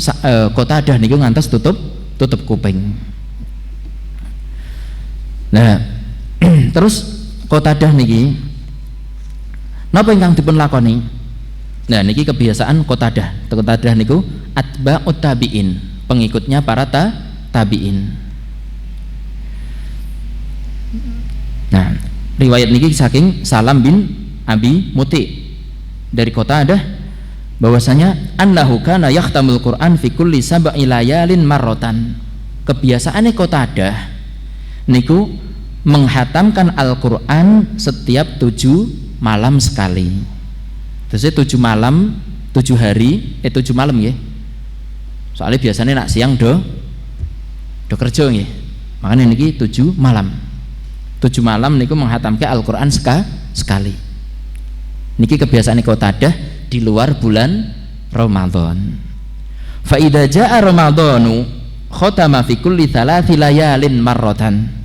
Qatadah niku ngantos tutup kuping. Nah terus Qatadah niki napa ingkang dipun lakoni? Nah niki kebiasaan Qatadah niku atba'ut tabi'in, pengikutnya para tabi'in. Nah riwayat niki saking Salam bin Abi Muti dari Qatadah bahwasanya annahu kana yahtamul Qur'an fi kulli sab'i layalin marratan. Kebiasaane Qatadah niku menghatamkan Al-Qur'an setiap 7 malam sekali. Terus 7 malam 7 hari 7 malam nggih. Soalnya biasanya nak siang do kerja nggih. Makanya niki 7 malam. 7 malam niku menghatamke Al-Qur'an sekali. Niki kebiasaan Qatadah di luar bulan Ramadan. Fa idza jaa Ramadhanu khatama fi kulli 3 layalin marratan.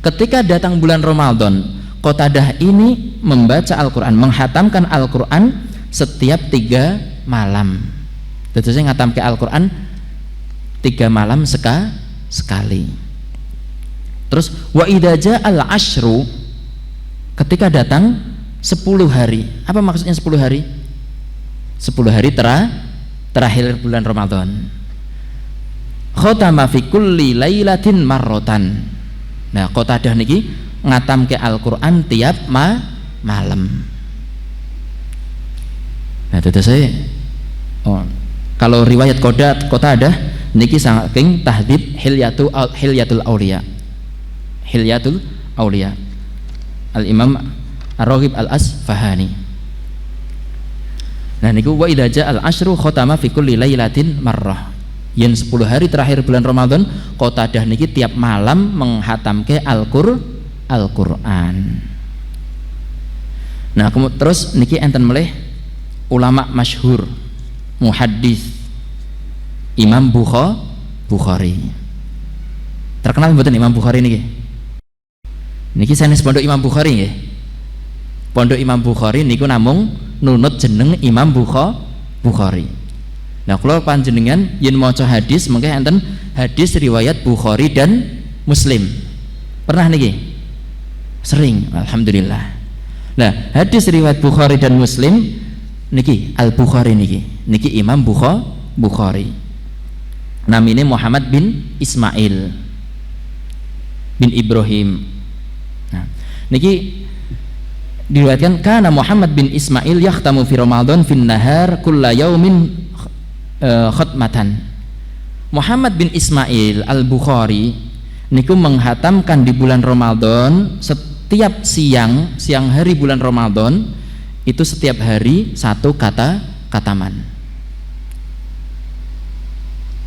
Ketika datang bulan Ramadan, Qatadah ini membaca Al-Qur'an, menghatamkan Al-Qur'an setiap 3 malam. Dadose ngatamke Al-Qur'an 3 malam sekali. Terus wa idza ja'al asyru, ketika datang 10 hari. Apa maksudnya 10 hari? 10 hari terakhir bulan Ramadan. Khatama fi kulli lailatin marratan. Nah, Qatadah niki ngatamke Al-Qur'an tiap malam. Nah, saya kalau riwayat Qatadah niki saking tahdhib Hilyatul Auliya. Hilyatul Auliya. Al-Imam Ar-Raghib Al-Asfahani. Nah niku wa idza ja'al asyru khatama fi kulli lailatin marrah. Yen 10 hari terakhir bulan Ramadan, Qatadah niki tiap malam menghatamke Al-Qur'an. Nah, terus niki enten melih ulama masyhur muhaddis Imam Bukhari. Terkenal mboten Imam Bukhari niki? Niki sanes pondok Imam Bukhari nggih. Pondok Imam Bukhari niku namung nunut jeneng Imam Bukhari. Nah, kula panjenengan yen maca hadis mengke enten hadis riwayat Bukhari dan Muslim. Pernah niki? Sering, alhamdulillah. Nah, hadis riwayat Bukhari dan Muslim niki Al-Bukhari niki Imam Bukhari. Namine Muhammad bin Ismail bin Ibrahim. Nah, niki diriwayatkan kana Muhammad bin Ismail yahtamu fi Ramadan fin nahar kulla yaumin khatmatan. Muhammad bin Ismail Al-Bukhari niku menghatamkan di bulan Ramadan setiap siang hari bulan Ramadan itu setiap hari 1 kataman.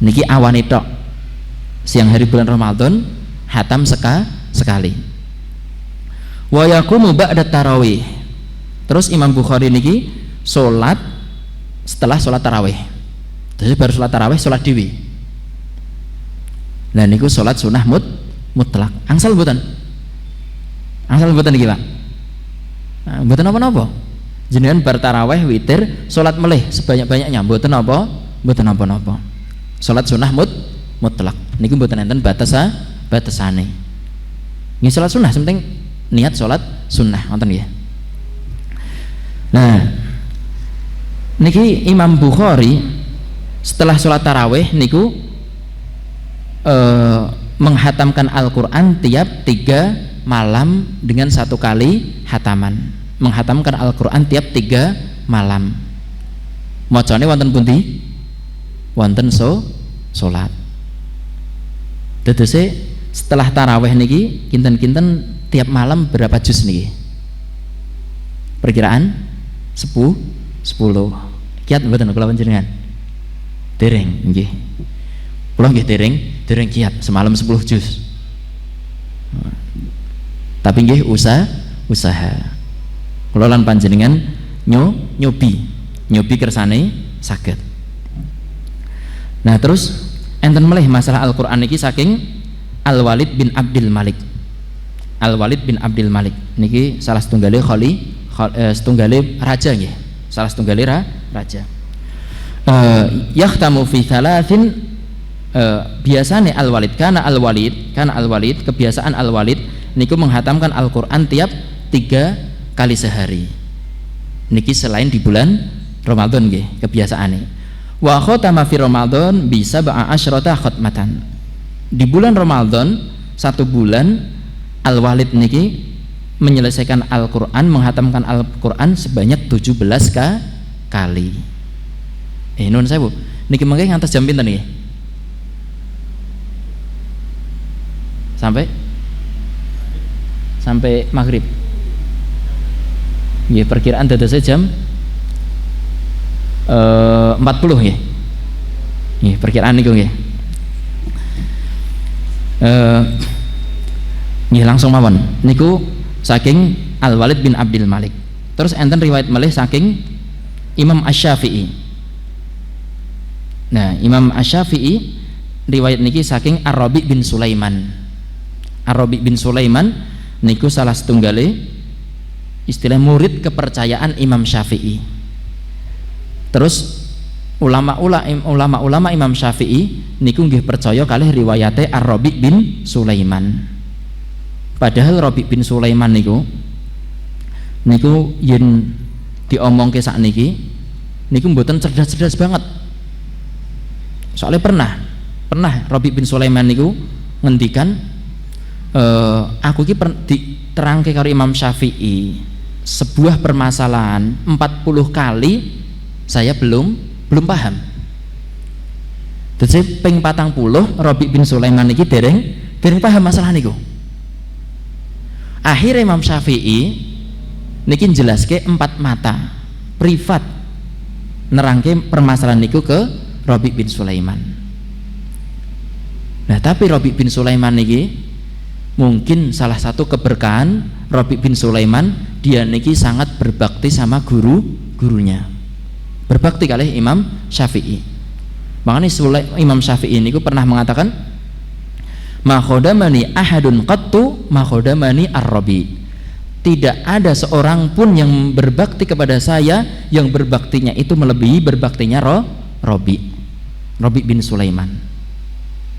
Niki awani tok siang hari bulan Ramadan hatam sekali. Wa yaqumu ba'da tarawih. Terus Imam Bukhari niki salat setelah salat tarawih. Jadi baru salat tarawih salat dewi. Lah niku salat sunah mutlak. Angsal mboten? Angsal mboten niki, Pak? Nah, mboten napa-napa. Jenengan bar tarawih witir salat melih sebanyak-banyaknya mboten napa-napa. Salat sunah mutlak. Niku mboten enten batasane. Nggih salat sunah penting niat sholat sunnah nonton ya. Nah niki Imam Bukhari setelah sholat tarawih niku menghatamkan Al-Quran tiap 3 malam dengan 1 kali hataman. Menghatamkan Al-Quran tiap 3 malam. Macane wonten pundi? Wonten sholat. Dadose setelah tarawih niki kinten-kinten tiap malam berapa juz niki? Perkiraan 10. Kiat mboten kula panjenengan? Dereng nggih. Kula nggih dereng kiat semalam 10 juz. Tapi nggih usaha. Kula lan panjenengan nyobi kersane saged. Nah, terus enten melih masalah Al-Qur'an niki saking Al-Walid bin Abdul Malik. Al-Walid bin Abdul Malik niki salah setunggale setunggale raja nggih. Salah setunggale raja. Yahtamu fi thalathin biasane Al-Walid kana Al-Walid kebiasaan Al-Walid niku menghatamkan Al-Qur'an tiap 3 kali sehari. Niki selain di bulan Ramadan nggih kebiasaane. Wa khatama fi Ramadan bisa ba'asyrata khatmatan. Di bulan Ramadan 1 bulan Al-Walid niki menyelesaikan Al-Qur'an, menghatamkan Al-Qur'an sebanyak 17 kali. Nuwun sewu. Niki mengke ngantos jam pinten niki? Sampai maghrib. Nggih, perkiraan dadose jam 40 nggih. Nggih, perkiraan niku nggih. Nggih langsung mawon niku saking Al-Walid bin Abdul Malik. Terus enten riwayat malih saking Imam Asy-Syafi'i. Nah, Imam Asy-Syafi'i riwayat niki saking Ar-Rabi bin Sulaiman. Ar-Rabi bin Sulaiman niku salah setunggale istilah murid kepercayaan Imam Syafi'i. Terus ulama Imam Syafi'i niku nggih percaya kalih riwayate Ar-Rabi' bin Sulaiman. Padahal Rabi' bin Sulaiman niku yen diomongke sakniki niku mboten cerdas-cerdas banget. Soalnya pernah Rabi' bin Sulaiman niku ngendikan aku ki diterangke karo Imam Syafi'i sebuah permasalahan 40 kali saya belum paham. Terus ping 40 Rabi' bin Sulaiman niki dereng paham masalah niku. Akhirnya Imam Syafi'i niki jelaske 4 mata privat nerangke permasalahan niku ke Rabi' bin Sulaiman. Nah, tapi Rabi' bin Sulaiman niki mungkin salah satu keberkahan Rabi' bin Sulaiman, dia niki sangat berbakti sama gurunya. Berbakti kali Imam Syafi'i. Makanya Imam Syafi'i niku pernah mengatakan, ma khodamani ahadun qattu ma khodamani ar-Rabi'. Tidak ada seorang pun yang berbakti kepada saya yang berbaktinya itu melebihi berbaktinya Rabi' bin Sulaiman.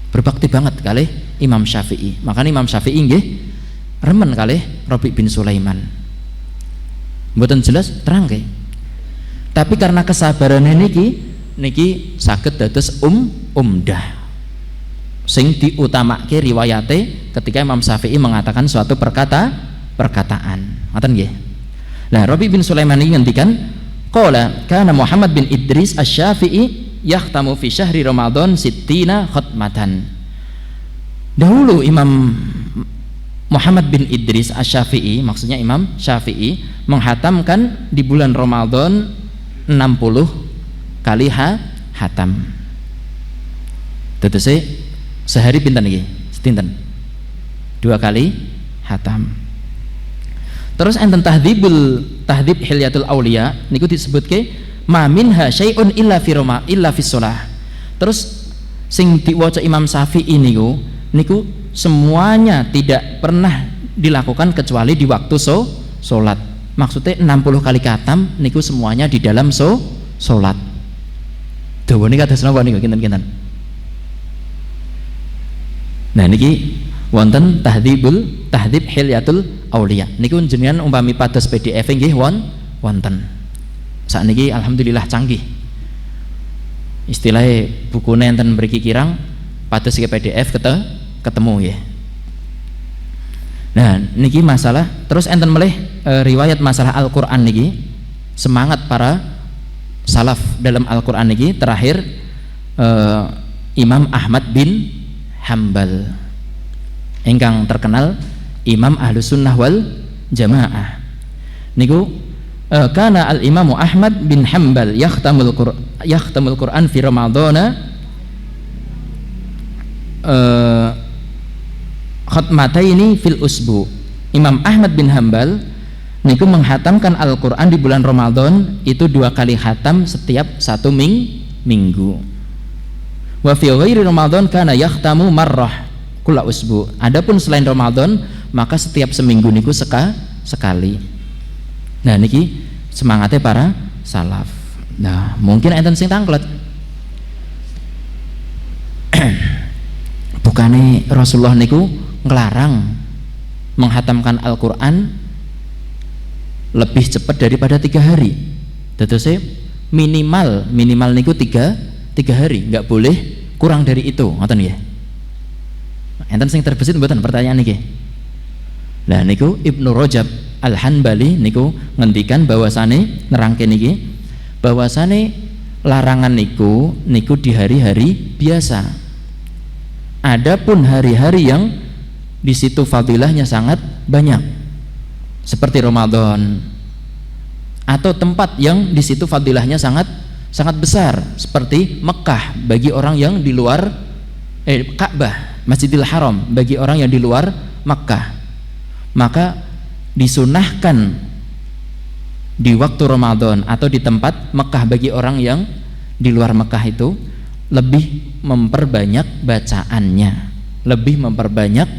Berbakti banget kali Imam Syafi'i. Makanya Imam Syafi'i nggih remen kali Rabi' bin Sulaiman. Mboten jelas terang ke. Tapi karena kesabaran niki saged dados umdah. Sing diutamake riwayate ketika Imam Syafi'i mengatakan suatu perkataan. Ngoten nggih. Nah, Rabi' bin Sulaiman ini ngendikan qala kana Muhammad bin Idris Asy-Syafi'i yahtamu fi syahri Ramadan sittina khatmatan. Dahulu Imam Muhammad bin Idris Asy-Syafi'i, maksudnya Imam Syafi'i, menghatamkan di bulan Ramadan 60 kali hatam. Tetese sehari pinten niki? Setinten. 2 kali hatam. Terus enten tahdhib Hilyatul Auliya niku disebutke ma minha syai'un illa fi shalah. Terus sing diwaca Imam Syafi'i niku semuanya tidak pernah dilakukan kecuali di waktu salat. Maksudnya 60 kali khatam niku semuanya di dalam salat. Dawane kados napa niku kinten-kinten. Nah niki wonten tahdhib Hilyatul Auliya. Niku jenengan umpami pados PDF nggih wonten. Sakniki alhamdulillah canggih. Istilahnya bukune enten mriki kirang pados ke PDF ketemu ya. Nah niki masalah terus enten melih riwayat masalah Al-Qur'an niki, semangat para salaf dalam Al-Qur'an niki terakhir Imam Ahmad bin Hambal ingkang terkenal Imam Ahlus Sunnah wal Jamaah niku kana al-Imamu Ahmad bin Hambal yahtamul Qur'an fi Ramadhana khatmataini fil usbu. Imam Ahmad bin Hambal niku menghatamkan Al-Qur'an di bulan Ramadan itu 2 kali khatam setiap 1 minggu. Wa fi ghairi Ramadan kana yahtamu marrah kulla usbu. Adapun selain Ramadan maka setiap seminggu niku sekali. Nah niki semangatnya para salaf. Nah mungkin enten sing tanglet bukane Rasulullah niku ngelarang menghatamkan Al-Qur'an lebih cepat daripada 3 hari. Tetese minimal niku 3 hari, nggak boleh kurang dari itu, ngoten nggih. Enten sing terbesit mboten pertanyaan niki. Lah niku Ibnu Rajab Al-Hanbali niku ngendikan bahwasane nerangke niki bahwasane larangan niku di hari-hari biasa. Adapun hari-hari yang di situ fadilahnya sangat banyak seperti Ramadan atau tempat yang di situ fadilahnya sangat besar seperti Mekah bagi orang yang di luar Ka'bah, Masjidil Haram bagi orang yang di luar Mekah, maka disunahkan di waktu Ramadan atau di tempat Mekah bagi orang yang di luar Mekah itu lebih memperbanyak bacaannya, lebih memperbanyak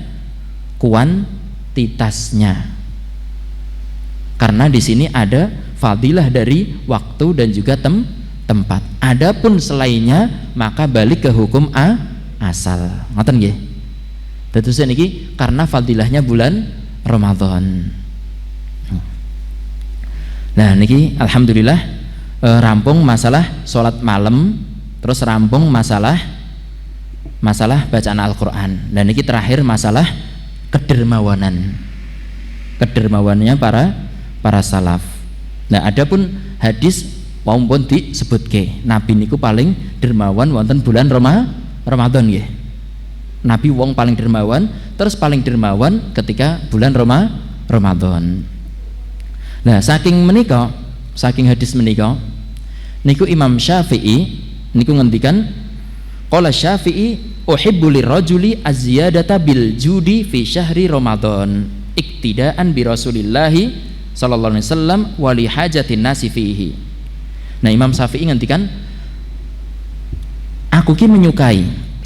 kuantitasnya, karena di sini ada fadilah dari waktu dan juga tempat. Adapun selainnya maka balik ke hukum asal. Ngoten nggih. Dados niki karena fadilahnya bulan Ramadan. Nah niki alhamdulillah rampung masalah sholat malam, terus rampung masalah bacaan Al-Quran. Dan niki terakhir masalah kedermawanannya para salaf. Nah adapun hadis walaupun disebutke Nabi niku paling dermawan wonten bulan Ramadan nggih. Nabi wong paling dermawan, terus paling dermawan ketika bulan Ramadan. Nah saking hadis menika niku Imam Syafi'i niku ngendikan qala Syafi'i uhibbu lirrajuli az-ziyadata bil judi fi syahri Ramadan iktidaan bi Rasulillahi sallallahu alaihi wasallam wa li hajatin nasi fihi. Nah Imam Syafi'i ngendikan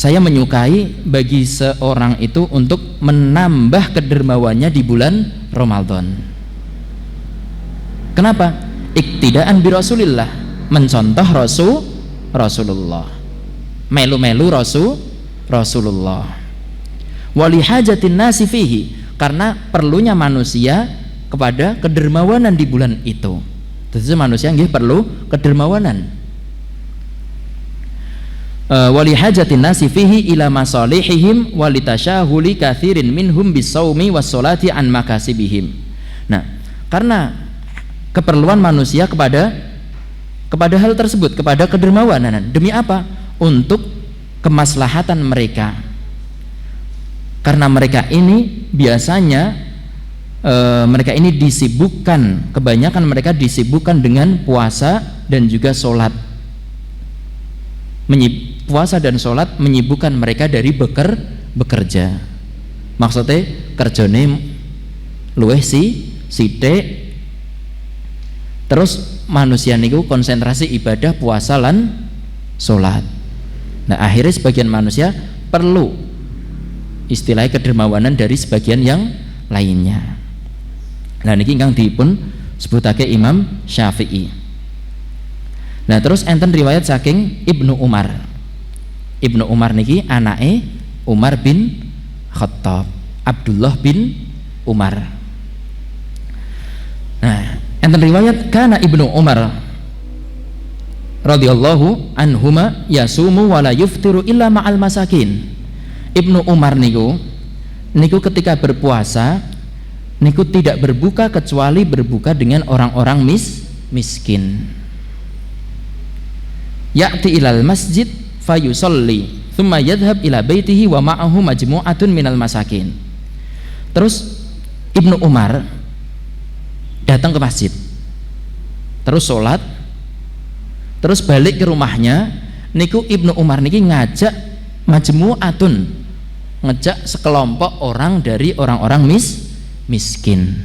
saya menyukai bagi seorang itu untuk menambah kedermawannya di bulan Ramadan. Kenapa? Iktidaan bi Rasulillah, mencontoh Rasulullah, melu-melu Rasulullah. Wali hajatin nasi fihi, karena perlunya manusia kepada kedermawanan di bulan itu. Tentu manusia nggih perlu kedermawanan. Wali hajatin nasi fihi ila masalihihim walitashahuli katsirin minhum bisawmi wassolati an makasibihim. Nah, karena keperluan manusia kepada hal tersebut, kepada kedermawanan. Demi apa? Untuk kemaslahatan mereka. Karena mereka ini biasanya mereka ini disibukkan, kebanyakan mereka disibukkan dengan puasa dan juga sholat. Puasa dan sholat menyibukkan mereka dari bekerja. Maksudnya kerjane luweh sithik. Terus manusia niku konsentrasi ibadah puasa lan sholat. Nah akhirnya sebagian manusia perlu istilahnya kedermawanan dari sebagian yang lainnya. Nah niki ingkang dipun sebutake Imam Syafi'i. Nah terus enten riwayat saking Ibnu Umar. Ibnu Umar niki anake Umar bin Khattab, Abdullah bin Umar. Nah enten riwayat kana Ibnu Umar radhiyallahu anhuma yasumu wala yuftiru illa ma'al masakin. Ibnu Umar niku ketika berpuasa niku tidak berbuka kecuali berbuka dengan orang-orang miskin. Ya'ti ilal masjid fayusalli thumma yadhhab ila baitihi wa ma'ahu majmu'atun minal masakin. Terus Ibnu Umar datang ke masjid, terus sholat, terus balik ke rumahnya. Niku Ibnu Umar niki ngajak majmu'atun, ngejak sekelompok orang dari orang-orang miskin.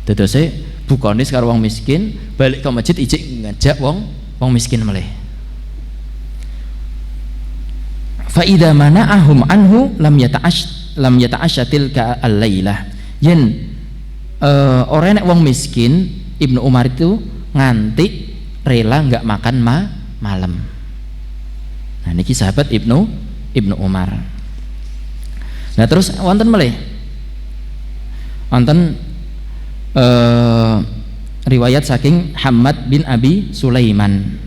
Dadose bukane karo wong miskin, balik ke masjid ijik ngajak wong miskin meleh. Fa idza mana'ahum anhu lam yata'asyatil ka al-lailah. Yen orang nek wong miskin, Ibnu Umar itu nganti rela enggak makan malam. Nah niki sahabat Ibnu Umar. Nah terus wonten meleh wonten riwayat saking Hammad bin Abi Sulaiman.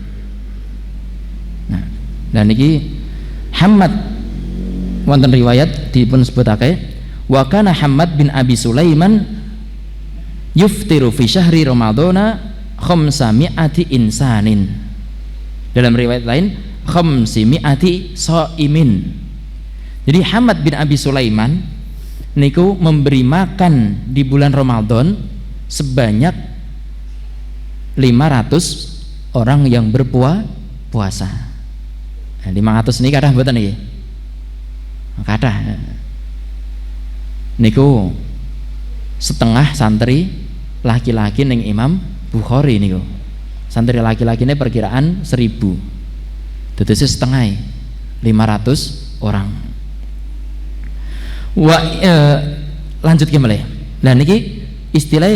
Nah dan niki Hammad wonten riwayat dipun sebutake wa kana Hammad bin Abi Sulaiman yuftiru fi syahri Ramadhana khamsami'ati insanin. Dalam riwayat lain khamsimi'ati shaimin. Jadi Hammad bin Abi Sulaiman niku memberi makan di bulan Ramadan sebanyak 500 orang yang berpuasa. 500 ini kathah mboten niki? Kathah. Niku setengah santri laki-laki ning Imam Bukhari niku. Santri laki-laki ini perkiraan 1000. Dadose setengah 500 orang. Lanjut ke malih. Nah niki istilah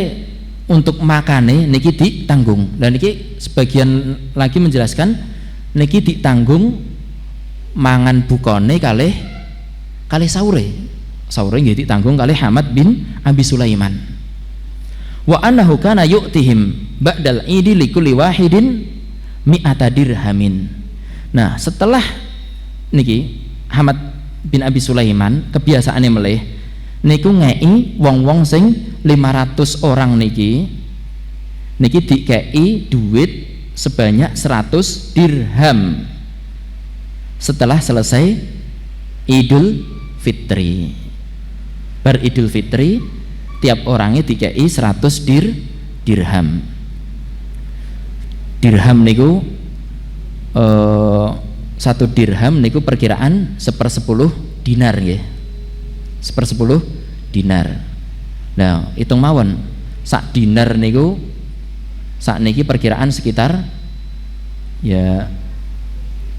untuk makane niki ditanggung. Dan niki sebagian lagi menjelaskan niki ditanggung mangan bukane kalih sahure. Sahure nggih ditanggung kalih Hamad bin Abi Sulaiman. Wa annahu kana yu'tihim ba'dal idi likulli wahidin mi'ata dirhamin. Nah, setelah niki Hamad bin Abi Sulaiman kebiasaane meleh niku ngei wong-wong sing 500 orang niki dikei duit sebanyak 100 dirham setelah selesai Idul Fitri. Bar Idul Fitri tiap orangnya dikei 100 dirham. Dirham niku 1 dirham niku perkiraan 1/10 dinar nggih. 1/10 dinar. Nah, hitung mawon sak dinar niku sak niki perkiraan sekitar ya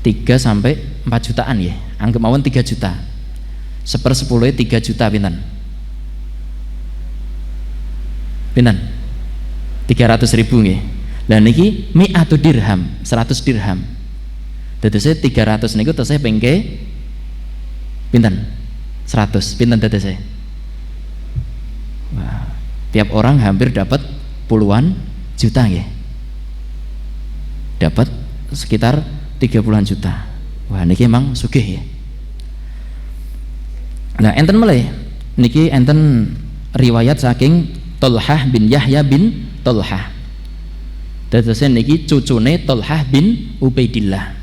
3 sampai 4 jutaan ya. Anggap mawon 3 juta. 1/10 3 juta pinten? Pinten? 300.000 nggih. Lah niki mi'atu dirham, 100 dirham. Dadose 300 niku tesih pengke pinten? 100. Pinten dadose? Wah, tiap orang hampir dapat puluhan juta nggih. Dapat sekitar 30-an juta. Wah, niki emang sugih ya. Nah, enten meleh niki enten riwayat saking Tolhah bin Yahya bin Tolhah. Dadose niki cucune Tolhah bin Ubaidillah.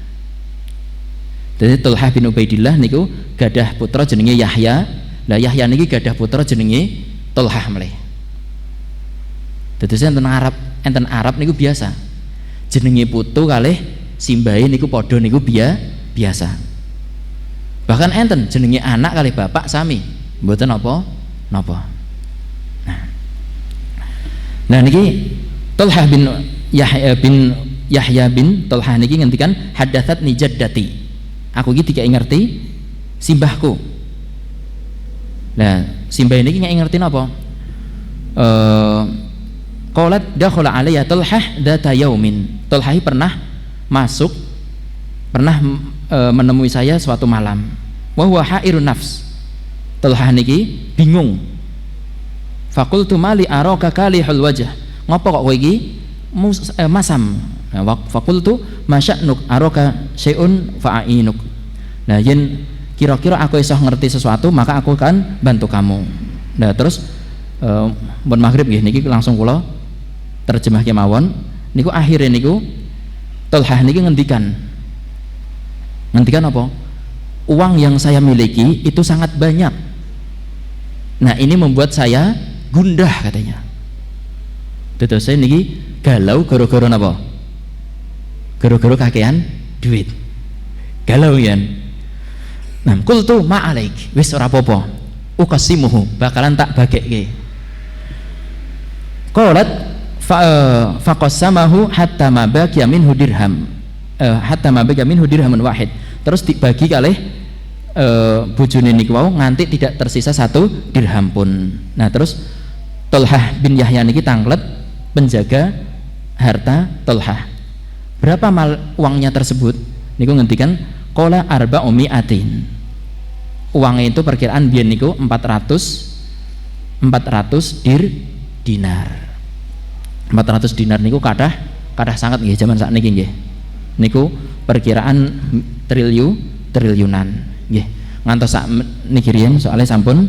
Jadi Tolhah bin Ubaidillah niku gadah putra jenenge Yahya. Lah Yahya niki gadah putra jenenge Tolhah meleh. Dadose enten Arab niku biasa. Jenenge putu kalih simbahe niku padha niku biasa. Bahkan enten jenenge anak kalih bapak sami. Mboten napa. Nah niki Tolhah bin Yahya bin Tolhah niki ngendikan haddatsatni jaddati. Aku iki dikai ngerti simbahku. Nah, simbah niki nggak ngerti napa? Qalat dakhala alayya Tolhah dzata yaumin. Tolhah pernah menemui saya suatu malam. Wa huwa hairun nafs. Tolhah niki bingung. Faqultu mali araka kalihul wajh. Ngopo kok kowe iki masam? Faqultu masya'nuk araka syai'un fa'inuk. Nah, yen kira-kira aku iso ngerti sesuatu maka aku akan bantu kamu. Nah, terus bon maghrib nggih niki langsung kula terjemah kemawon niku akhirnya niku Tolhah niki ngendikan apa? Uang yang saya miliki itu sangat banyak. Nah, ini membuat saya gundah katanya. Terus saya niki galau gara-gara napa? Gara-gara kakean duit. Galau yan. Nah, qultu ma'alaik, wis ora apa-apa. Uqasimuhu, bakalan tak bagekke. Qalat faqassamahu hatta ma baqiya minhu dirham. Hatta ma baqiya minhu dirhamun wahid. Terus dibagi kalih bojone niku wau nganti tidak tersisa 1 dirham pun. Nah, terus Tolhah bin Yahya niki tanglet penjaga harta Tolhah. Berapa uangnya tersebut? Niku ngendikan qala arba'u mi'atin. Uangnya itu perkiraan biyen niku 400 dinar. 400 dinar niku kathah sangat nggih zaman sakniki nggih. Niku perkiraan triliunan nggih. Ngantos sak niki riyen soalnya sampun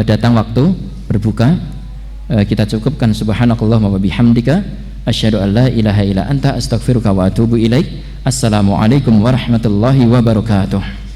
datang waktu berbuka. Kita cukupkan subhanakallahumma wa bihamdika asyhadu an la ilaha illa anta astaghfiruka wa atubu ilaik. Assalamualaikum warahmatullahi wabarakatuh.